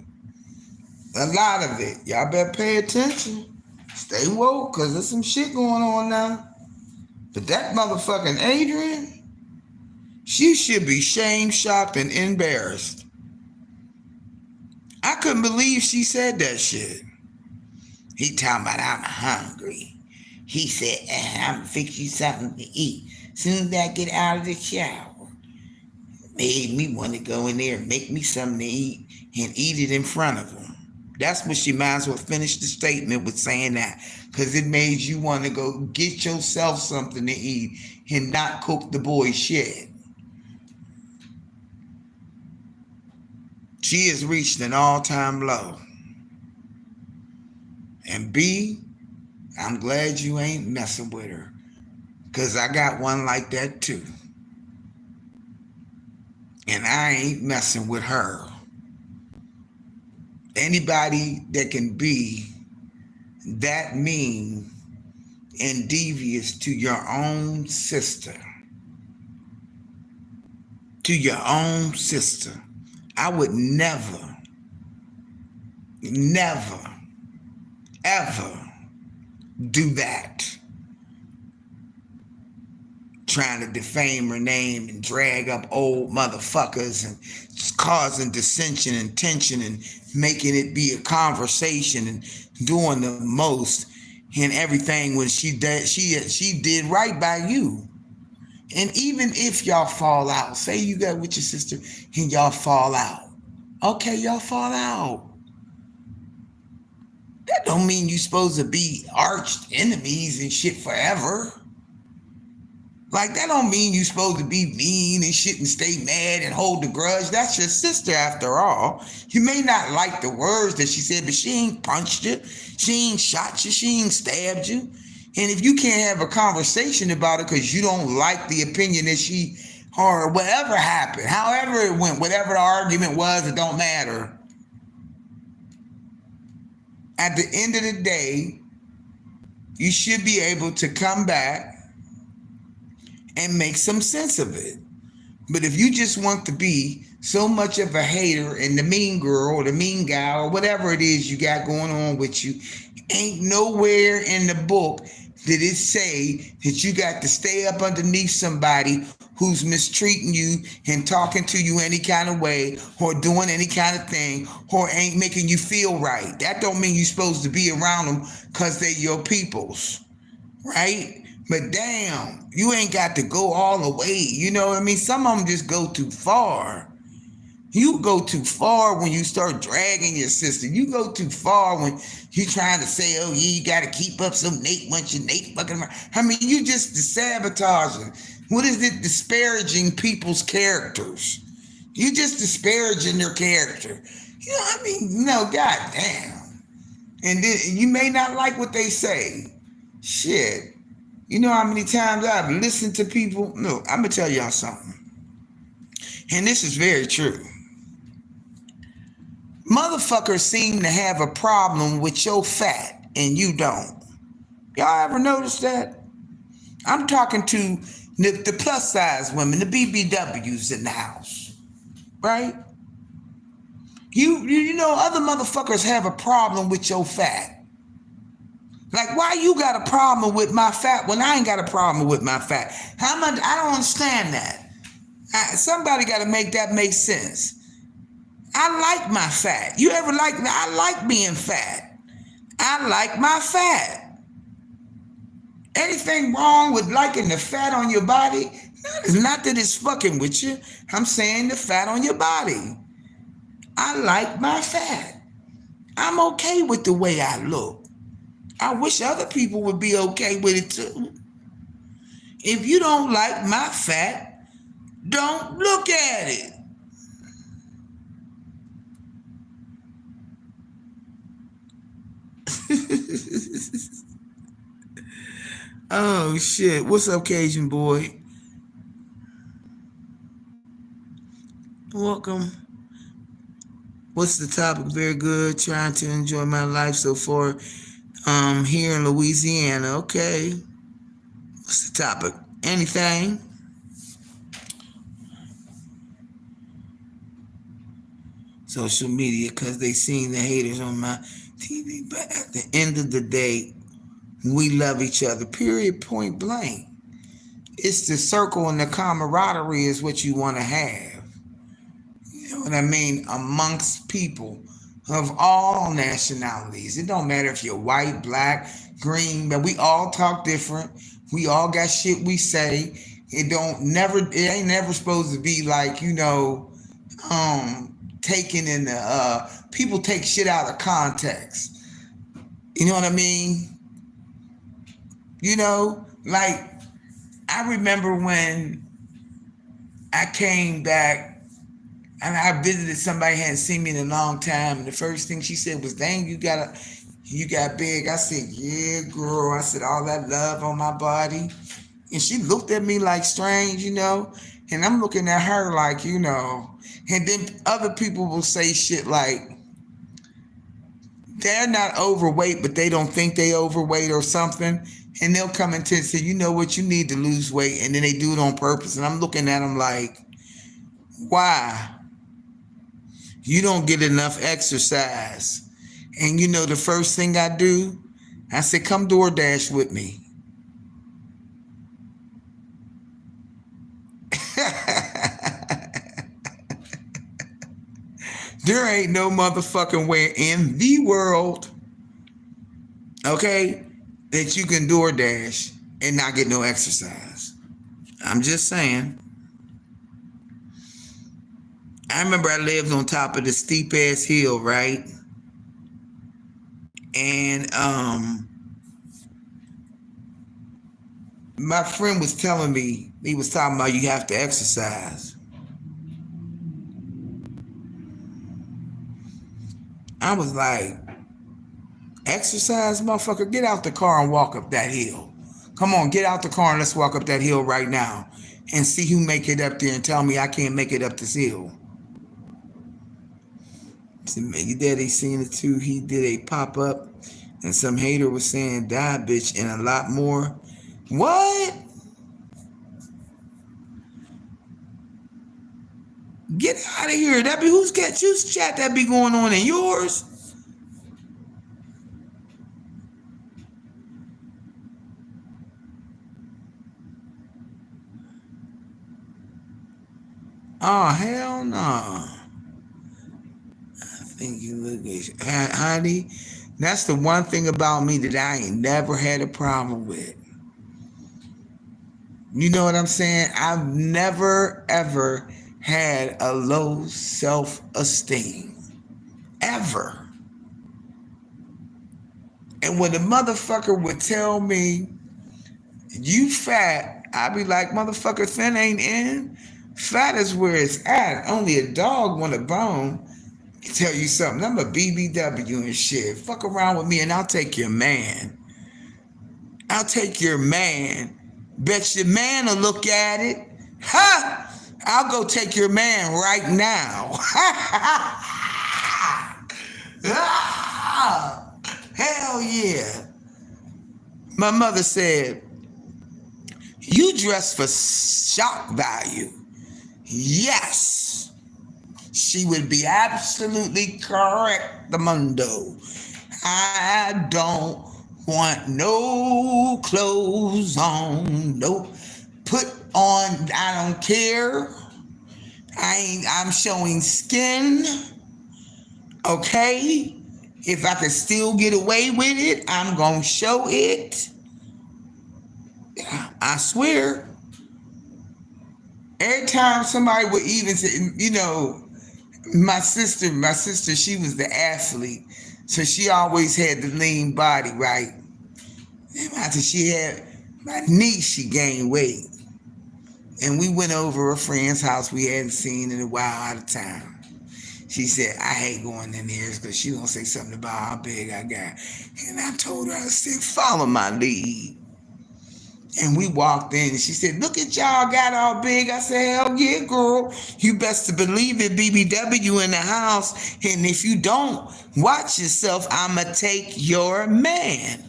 Y'all better pay attention. Stay woke, because there's some shit going on now. But that motherfucking Adrian, she should be shamed, shocked, and embarrassed. I couldn't believe she said that shit. He talking about, I'm hungry. He said, I'm gonna fix you something to eat. Soon as I get out of the shower. Made me want to go in there and make me something to eat and eat it in front of him. That's what she might as well finish the statement with saying that, because it made you want to go get yourself something to eat and not cook the boy shit. She has reached an all-time low. And B, I'm glad you ain't messing with her, because I got one like that too. And I ain't messing with her. Anybody that can be that mean and devious to your own sister, I would never, ever do that. Trying to defame her name and drag up old motherfuckers and causing dissension and tension and making it be a conversation and doing the most and everything when she did right by you. And even if y'all fall out, say you got with your sister and y'all fall out. Okay, y'all fall out. That don't mean you supposed to be arch enemies and shit forever. Like, that don't mean you supposed to be mean and shit and stay mad and hold the grudge. That's your sister after all. You may not like the words that she said, but she ain't punched you. She ain't shot you. She ain't stabbed you. And if you can't have a conversation about it because you don't like the opinion that she, or whatever happened, however it went, whatever the argument was, it don't matter. At the end of the day, you should be able to come back and make some sense of it. But if you just want to be so much of a hater and the mean girl or the mean guy or whatever it is you got going on with you, ain't nowhere in the book did it say that you got to stay up underneath somebody who's mistreating you and talking to you any kind of way or doing any kind of thing or ain't making you feel right. That don't mean you're supposed to be around them because they're your peoples, right? But damn, you ain't got to go all the way. You know what I mean? Some of them just go too far. You go too far when you start dragging your sister. You go too far when you trying to say, oh, yeah, you got to keep up some Nate once you Nate fucking around. I mean, you just sabotaging. What is it? Disparaging people's characters. You just disparaging their character. You know what I mean? No, goddamn. And then you may not like what they say. Shit. You know how many times I've listened to people? No, I'm going to tell y'all something. And this is very true. Motherfuckers seem to have a problem with your fat and you don't. Y'all ever notice that? I'm talking to the plus size women, the BBWs in the house. Right? You know other motherfuckers have a problem with your fat. Like, why you got a problem with my fat when I ain't got a problem with my fat? I don't understand that. Somebody got to make that make sense. I like my fat. You ever like me? I like being fat. I like my fat. Anything wrong with liking the fat on your body? Not that it's fucking with you. I'm saying the fat on your body. I like my fat. I'm okay with the way I look. I wish other people would be okay with it too. If you don't like my fat, don't look at it. Oh shit. What's up, Cajun boy? Welcome. What's the topic? Very good. Trying to enjoy my life so far. Here in Louisiana. Okay. What's the topic? Anything? Social media, because they seen the haters on my TV. But at the end of the day, we love each other. Period. Point blank. It's the circle and the camaraderie is what you want to have. You know what I mean? Amongst people of all nationalities. It don't matter if you're white, black, green, but we all talk different. We all got shit we say. It ain't never supposed to be like, taken in the people take shit out of context. You know what I mean? Like I remember when I came back and I visited somebody who hadn't seen me in a long time, and the first thing she said was, dang, you got big. I said, yeah, girl. I said, all that love on my body. And she looked at me like strange, and I'm looking at her like, and then other people will say shit like, they're not overweight, but they don't think they overweight or something. And they'll come into and say, you know what, you need to lose weight. And then they do it on purpose. And I'm looking at them like, why? You don't get enough exercise. And you know the first thing I do? I say, come DoorDash with me. There ain't no motherfucking way in the world, okay, that you can DoorDash and not get no exercise. I'm just saying. I remember I lived on top of the steep ass hill, right? And my friend was telling me, he was talking about you have to exercise. I was like, exercise, motherfucker? Get out the car and walk up that hill. Come on, get out the car and let's walk up that hill right now and see who make it up there and tell me I can't make it up this hill. See, your daddy seen it too. He did a pop-up and some hater was saying, die, bitch, and a lot more. What? Get out of here. That be whose chat that be going on in yours? Oh, hell no. I think you look good. Honey, that's the one thing about me that I ain't never had a problem with. You know what I'm saying? I've never, ever had a low self-esteem. Ever. And when the motherfucker would tell me, you fat, I'd be like, motherfucker, thin ain't in. Fat is where it's at. Only a dog want a bone. Let me tell you something. I'm a BBW and shit. Fuck around with me and I'll take your man. I'll take your man. Bet your man will look at it. Ha! I'll go take your man right now. Hell yeah. My mother said, you dress for shock value. Yes. She would be absolutely correct, the mundo. I don't want no clothes on, nope. Put on, I don't care. I'm showing skin. Okay? If I can still get away with it, I'm gonna show it. I swear. Every time somebody would even say, you know, my sister, she was the athlete. So she always had the lean body, right? And after she had my niece, she gained weight. And we went over a friend's house we hadn't seen in a while out of town. She said, I hate going in there because she gonna say something about how big I got. And I told her, I said, follow my lead. And we walked in and she said, look at y'all got all big. I said, hell yeah, girl. You best to believe it, BBW in the house. And if you don't watch yourself, I'ma take your man.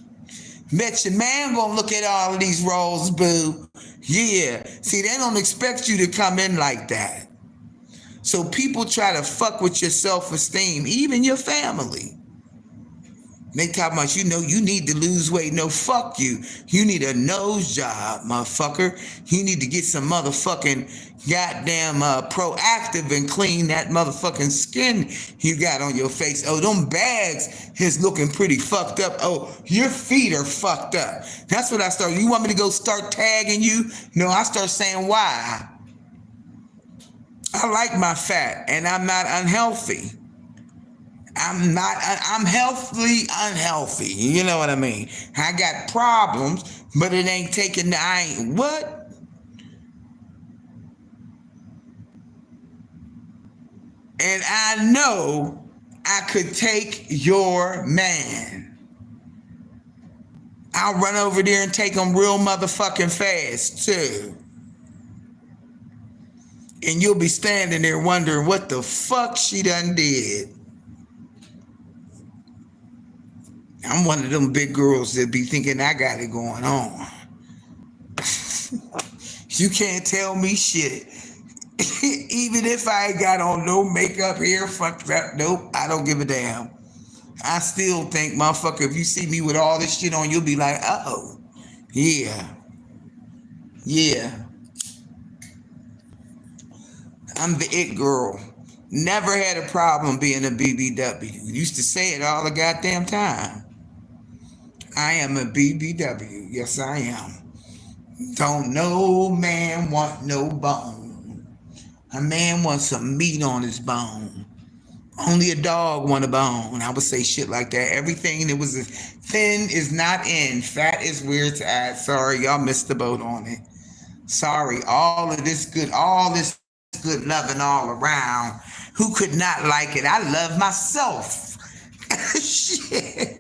Bet your man gonna look at all of these rolls, boo. Yeah. See, they don't expect you to come in like that. So people try to fuck with your self-esteem, even your family. They talk about, you know, you need to lose weight. No, fuck you. You need a nose job, motherfucker. You need to get some motherfucking goddamn proactive and clean that motherfucking skin you got on your face. Oh, them bags is looking pretty fucked up. Oh, your feet are fucked up. That's what I start. You want me to go start tagging you? No, I start saying why. I like my fat and I'm not unhealthy. I'm healthily unhealthy. You know what I mean? I got problems, but it ain't taking, what? And I know I could take your man. I'll run over there and take him real motherfucking fast, too. And you'll be standing there wondering what the fuck she done did. I'm one of them big girls that be thinking I got it going on. You can't tell me shit. Even if I ain't got on no makeup, hair fucked up, nope, I don't give a damn. I still think, motherfucker, if you see me with all this shit on, you'll be like, oh, yeah, yeah. I'm the it girl. Never had a problem being a BBW. Used to say it all the goddamn time. I am a BBW. Yes, I am. Don't no man want no bone. A man wants some meat on his bone. Only a dog want a bone. I would say shit like that. Everything that was thin is not in. Fat is where it's at. Sorry, y'all missed the boat on it. Sorry, all this good loving all around. Who could not like it? I love myself. Shit.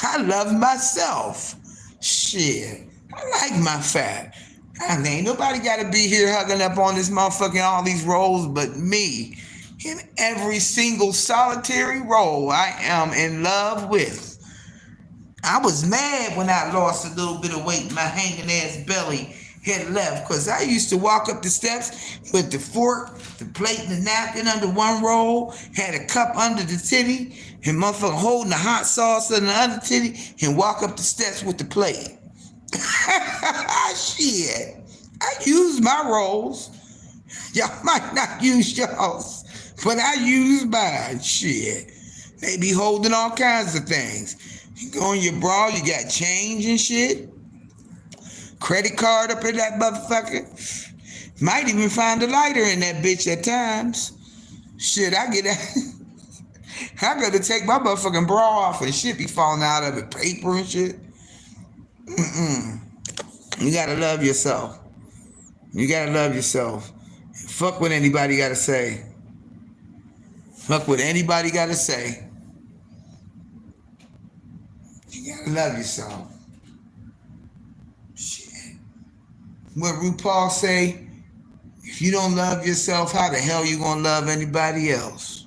I love myself. Shit. I like my fat. Ain't nobody got to be here hugging up on this motherfucking all these rolls but me. In every single solitary role I am in love with. I was mad when I lost a little bit of weight. My hanging ass belly had left because I used to walk up the steps with the fork, the plate, and the napkin under one roll, had a cup under the titty, and motherfucker holding the hot sauce under the other titty, and walk up the steps with the plate. Shit. I use my rolls. Y'all might not use y'all's, but I use mine. Shit. They be holding all kinds of things. You go in your bra, you got change and shit. Credit card up in that motherfucker. Might even find a lighter in that bitch at times. Shit, I gotta take my motherfucking bra off and shit be falling out of it. Paper and shit. You gotta love yourself. You gotta love yourself. Fuck what anybody gotta say. Fuck what anybody gotta say. You gotta love yourself. Shit. What RuPaul say, if you don't love yourself, how the hell you gonna love anybody else?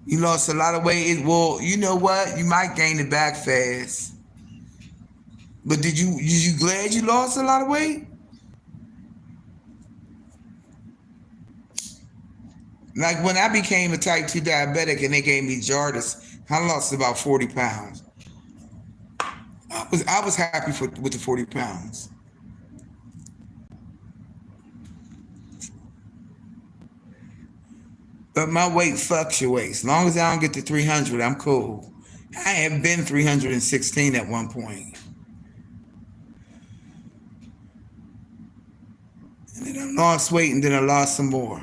You lost a lot of weight. Well, you know what? You might gain it back fast. But did you glad you lost a lot of weight? Like when I became a type 2 diabetic and they gave me Jardiss, I lost about 40 pounds. I was happy with the 40 pounds. But my weight fluctuates. As long as I don't get to 300, I'm cool. I have been 316 at one point. And then I lost weight and then I lost some more.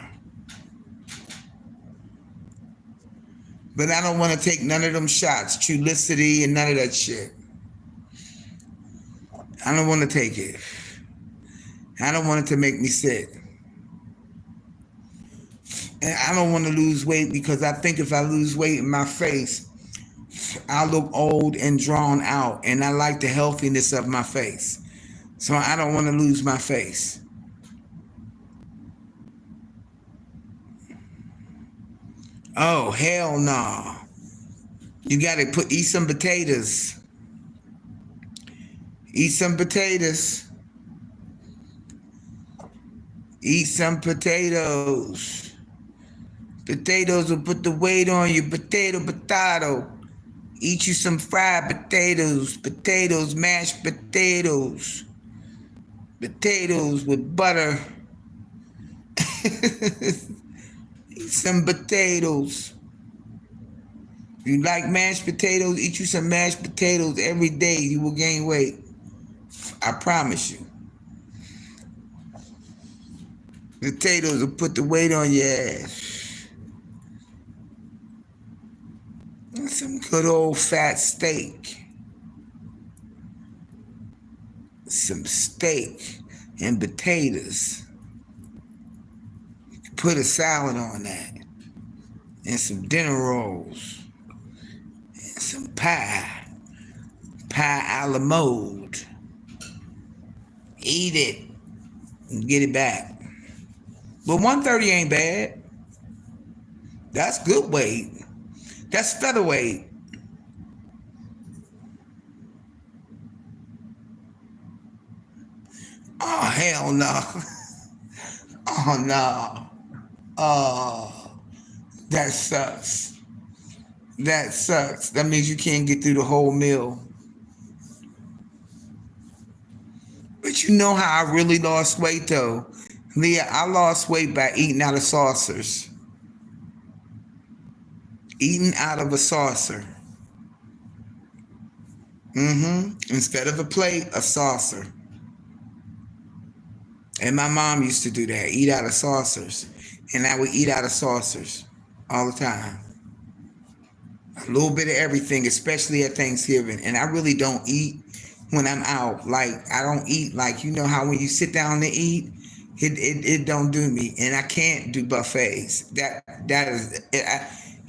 But I don't want to take none of them shots, Trulicity and none of that shit. I don't want to take it. I don't want it to make me sick. And I don't want to lose weight because I think if I lose weight in my face, I'll look old and drawn out. And I like the healthiness of my face. So I don't want to lose my face. Oh, hell no. You got to eat some potatoes. Eat some potatoes. Eat some potatoes. Potatoes will put the weight on you. Potato. Eat you some fried potatoes. Potatoes, mashed potatoes. Potatoes with butter. Eat some potatoes. If you like mashed potatoes, eat you some mashed potatoes every day. You will gain weight. I promise you. Potatoes will put the weight on your ass. And some good old fat steak. Some steak and potatoes. You can put a salad on that. And some dinner rolls. And some pie. Pie a la mode. Eat it and get it back. But 130 ain't bad. That's good weight. That's featherweight. Oh, hell no. Oh, no. Oh, that sucks. That sucks. That means you can't get through the whole meal. But you know how I really lost weight, though? Leah, I lost weight by eating out of saucers. Eating out of a saucer. Instead of a plate, a saucer. And my mom used to do that, eat out of saucers. And I would eat out of saucers all the time. A little bit of everything, especially at Thanksgiving. And I really don't eat when I'm out. Like, I don't eat like, you know how when you sit down to eat, it don't do me. And I can't do buffets. That is,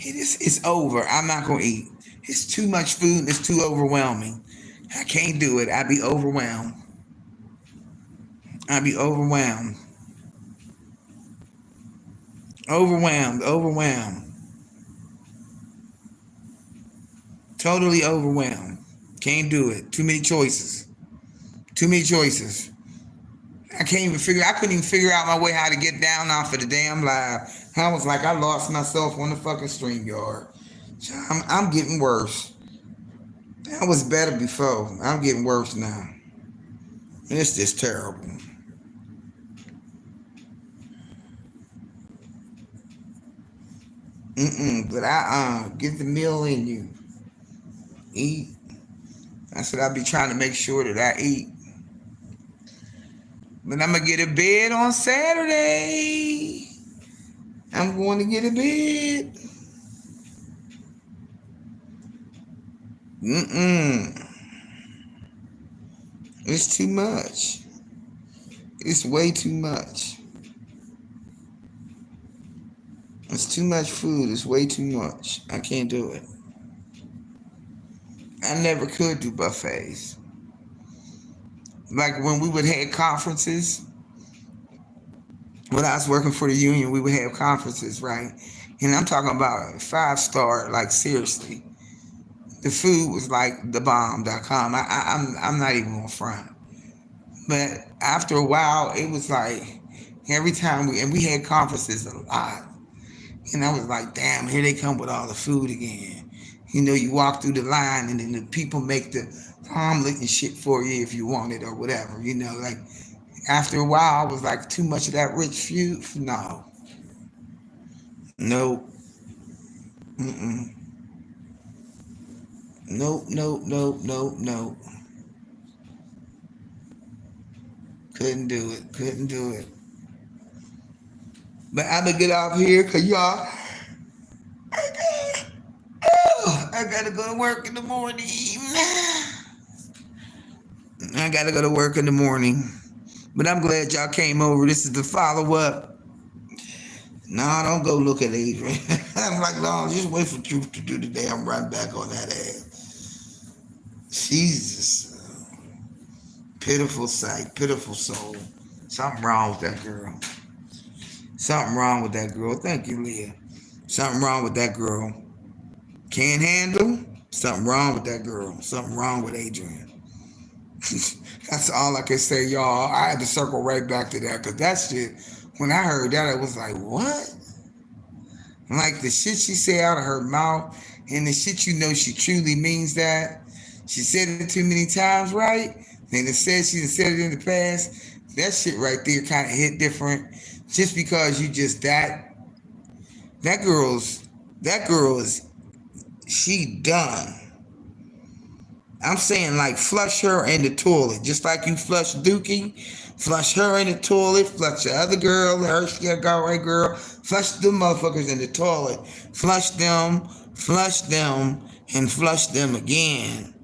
it's over. I'm not going to eat. It's too much food and it's too overwhelming. I can't do it. I'd be overwhelmed. I'd be overwhelmed. Overwhelmed. Totally overwhelmed. Can't do it. Too many choices. I couldn't even figure out my way how to get down off of the damn live. I was like, I lost myself on the fucking StreamYard. I'm getting worse. I was better before. I'm getting worse now. It's just terrible. But I get the meal in you. Eat. That's what I be trying to make sure that I eat. But I'm gonna get a bed on Saturday. I'm going to get a bed. It's too much. It's way too much. It's too much food. It's way too much. I can't do it. I never could do buffets. Like when we would have conferences, when I was working for the union, we would have conferences, right? And I'm talking about 5-star, like seriously. The food was like thebomb.com. I'm not even on front. But after a while, it was like every time we had conferences a lot. And I was like, damn, here they come with all the food again. You know, you walk through the line and then the people make the omelet and shit for you if you want it or whatever. You know, like after a while, I was like, too much of that rich food? No. Nope. Nope. Couldn't do it. But I'm going to get off here because y'all, I got to go to work in the morning. But I'm glad y'all came over. This is the follow-up. No, don't go look at Adrian. I'm like, no, just wait for Truth to do the damn run back on that ass. Jesus. Pitiful sight, pitiful soul. Something wrong with that girl. Thank you, Leah. Something wrong with that girl. Can't handle? Something wrong with that girl. Something wrong with Adrian. That's all I can say, y'all. I had to circle right back to that because that shit, when I heard that, I was like, what? Like the shit she said out of her mouth and the shit you know she truly means that. She said it too many times, right? And it said she said it in the past. That shit right there kind of hit different. Just because you just that girl is, she done. I'm saying like flush her in the toilet. Just like you flush Dookie, flush her in the toilet, flush the other girl, her Galway girl, flush them motherfuckers in the toilet. Flush them, and flush them again.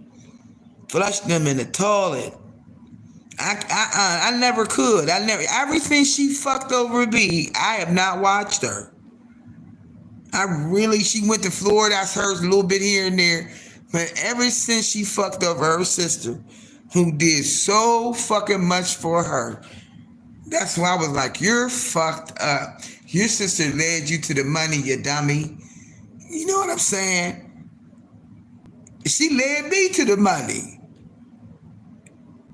Flush them in the toilet. I never could. Everything she fucked over B, I have not watched her. She went to Florida, I heard a little bit here and there. But ever since she fucked over her sister, who did so fucking much for her, that's why I was like, you're fucked up. Your sister led you to the money, you dummy. You know what I'm saying? She led me to the money.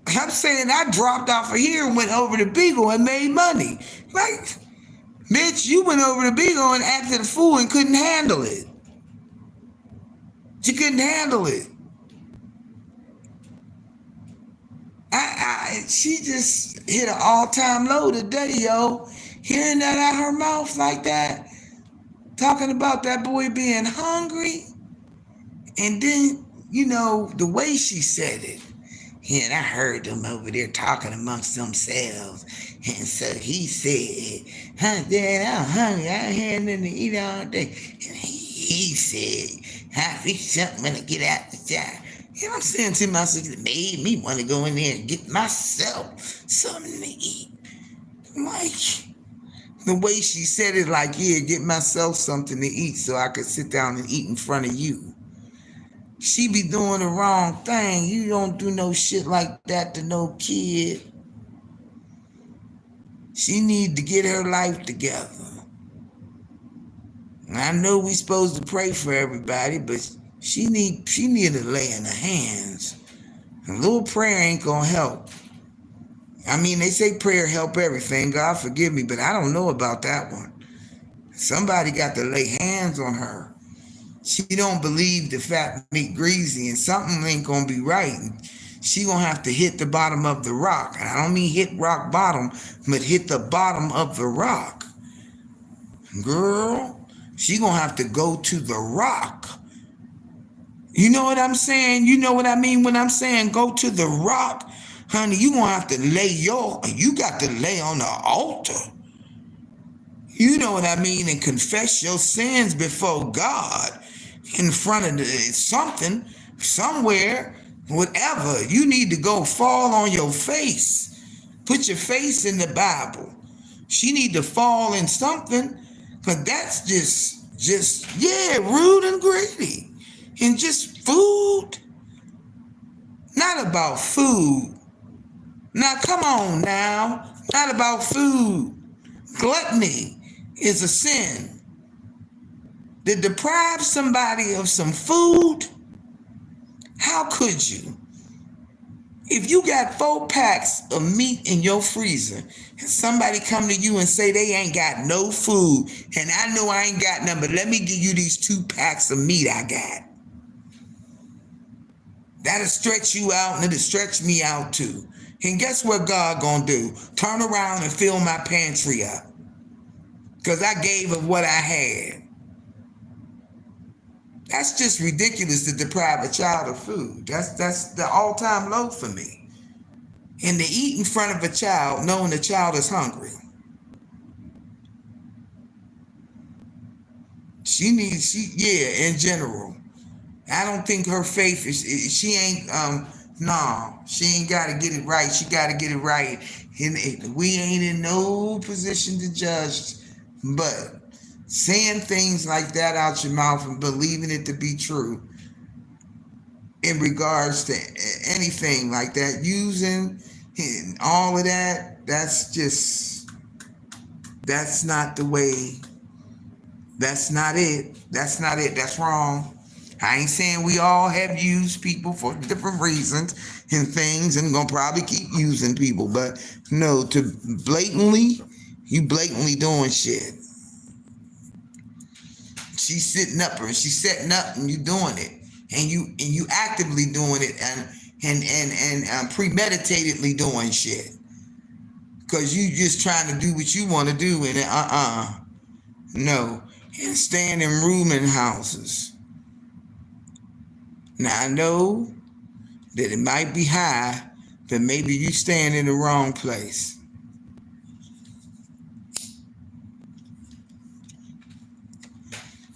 I'm saying I dropped off of here and went over to Beagle and made money. Like, bitch, you went over to Beagle and acted a fool and couldn't handle it. She couldn't handle it. She just hit an all-time low today, yo. Hearing that out her mouth like that, talking about that boy being hungry, and then, you know, the way she said it. And I heard them over there talking amongst themselves. And so he said, Dad, I'm hungry. I ain't had nothing to eat all day. And he said, I'll eat something when I get out the shower. You know what I'm saying to myself? It made me want to go in there and get myself something to eat. Like, the way she said it, like, yeah, get myself something to eat so I could sit down and eat in front of you. She be doing the wrong thing. You don't do no shit like that to no kid. She need to get her life together. I know we supposed to pray for everybody, but she need to lay in her hands. A little prayer ain't gonna help. I mean, they say prayer help everything. God forgive me, but I don't know about that one. Somebody got to lay hands on her. She don't believe the fat meat greasy and something ain't gonna be right. She gonna have to hit the bottom of the rock. And I don't mean hit rock bottom, but hit the bottom of the rock. Girl, she gonna have to go to the rock. You know what I'm saying? You know what I mean when I'm saying go to the rock? Honey, you gonna have to you got to lay on the altar. You know what I mean? And confess your sins before God in front of something, somewhere, whatever. You need to go fall on your face. Put your face in the Bible. She need to fall in something, but that's just rude and greedy. And just food. Not about food. Now, come on now. Not about food. Gluttony is a sin. To deprive somebody of some food, how could you? If you got 4 packs of meat in your freezer and somebody come to you and say they ain't got no food, and I know I ain't got none, but let me give you these 2 packs of meat I got. That'll stretch you out and it'll stretch me out too. And guess what God gonna do? Turn around and fill my pantry up. Because I gave of what I had. That's just ridiculous to deprive a child of food. That's the all-time low for me. And to eat in front of a child knowing the child is hungry. In general. I don't think her faith she ain't got to get it right. She got to get it right. And we ain't in no position to judge, but saying things like that out your mouth and believing it to be true in regards to anything like that, using and all of that, that's not the way. That's not it. That's wrong. I ain't saying we all have used people for different reasons and things and gonna probably keep using people, but no, you blatantly doing shit. She's setting up and you doing it. And you actively doing it and premeditatedly doing shit. Cause you just trying to do what you want to do and no. And staying in rooming houses. Now I know that it might be high, but maybe you staying in the wrong place.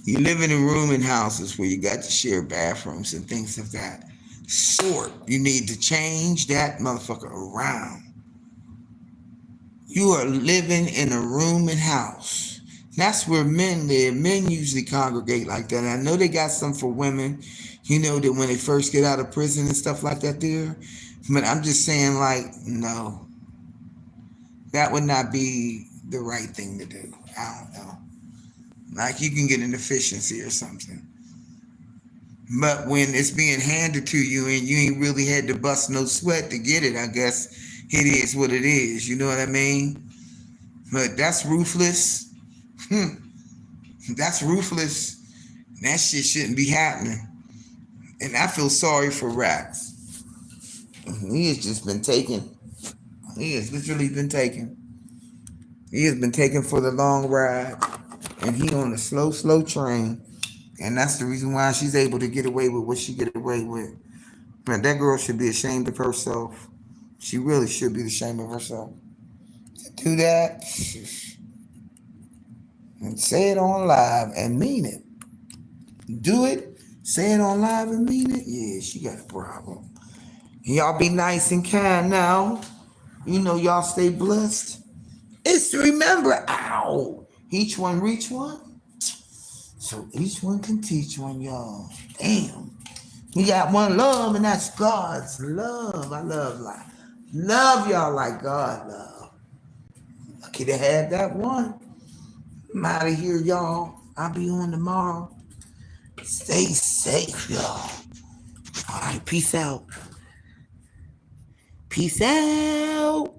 You living in rooming houses where you got to share bathrooms and things of that sort. You need to change that motherfucker around. You are living in a rooming house. That's where men live. Men usually congregate like that. And I know they got some for women, you know, that when they first get out of prison and stuff like that there. But I'm just saying, like, no. That would not be the right thing to do. I don't know. Like you can get an efficiency or something. But when it's being handed to you and you ain't really had to bust no sweat to get it, I guess it is what it is. You know what I mean? But that's ruthless. That's ruthless. That shit shouldn't be happening. And I feel sorry for Rax. He has just been taken. He has literally been taken. He has been taken for the long ride. And he on a slow, slow train. And that's the reason why she's able to get away with what she get away with. But that girl should be ashamed of herself. She really should be ashamed of herself. To do that and say it on live and mean it. Do it, say it on live and mean it. Yeah, she got a problem. Y'all be nice and kind now. You know, y'all stay blessed. It's to remember, ow, each one reach one. So each one can teach one, y'all. Damn. We got one love, and that's God's love. I love y'all like God love. Lucky to have that one. I'm out of here, y'all. I'll be on tomorrow. Stay safe, y'all. All right, peace out. Peace out.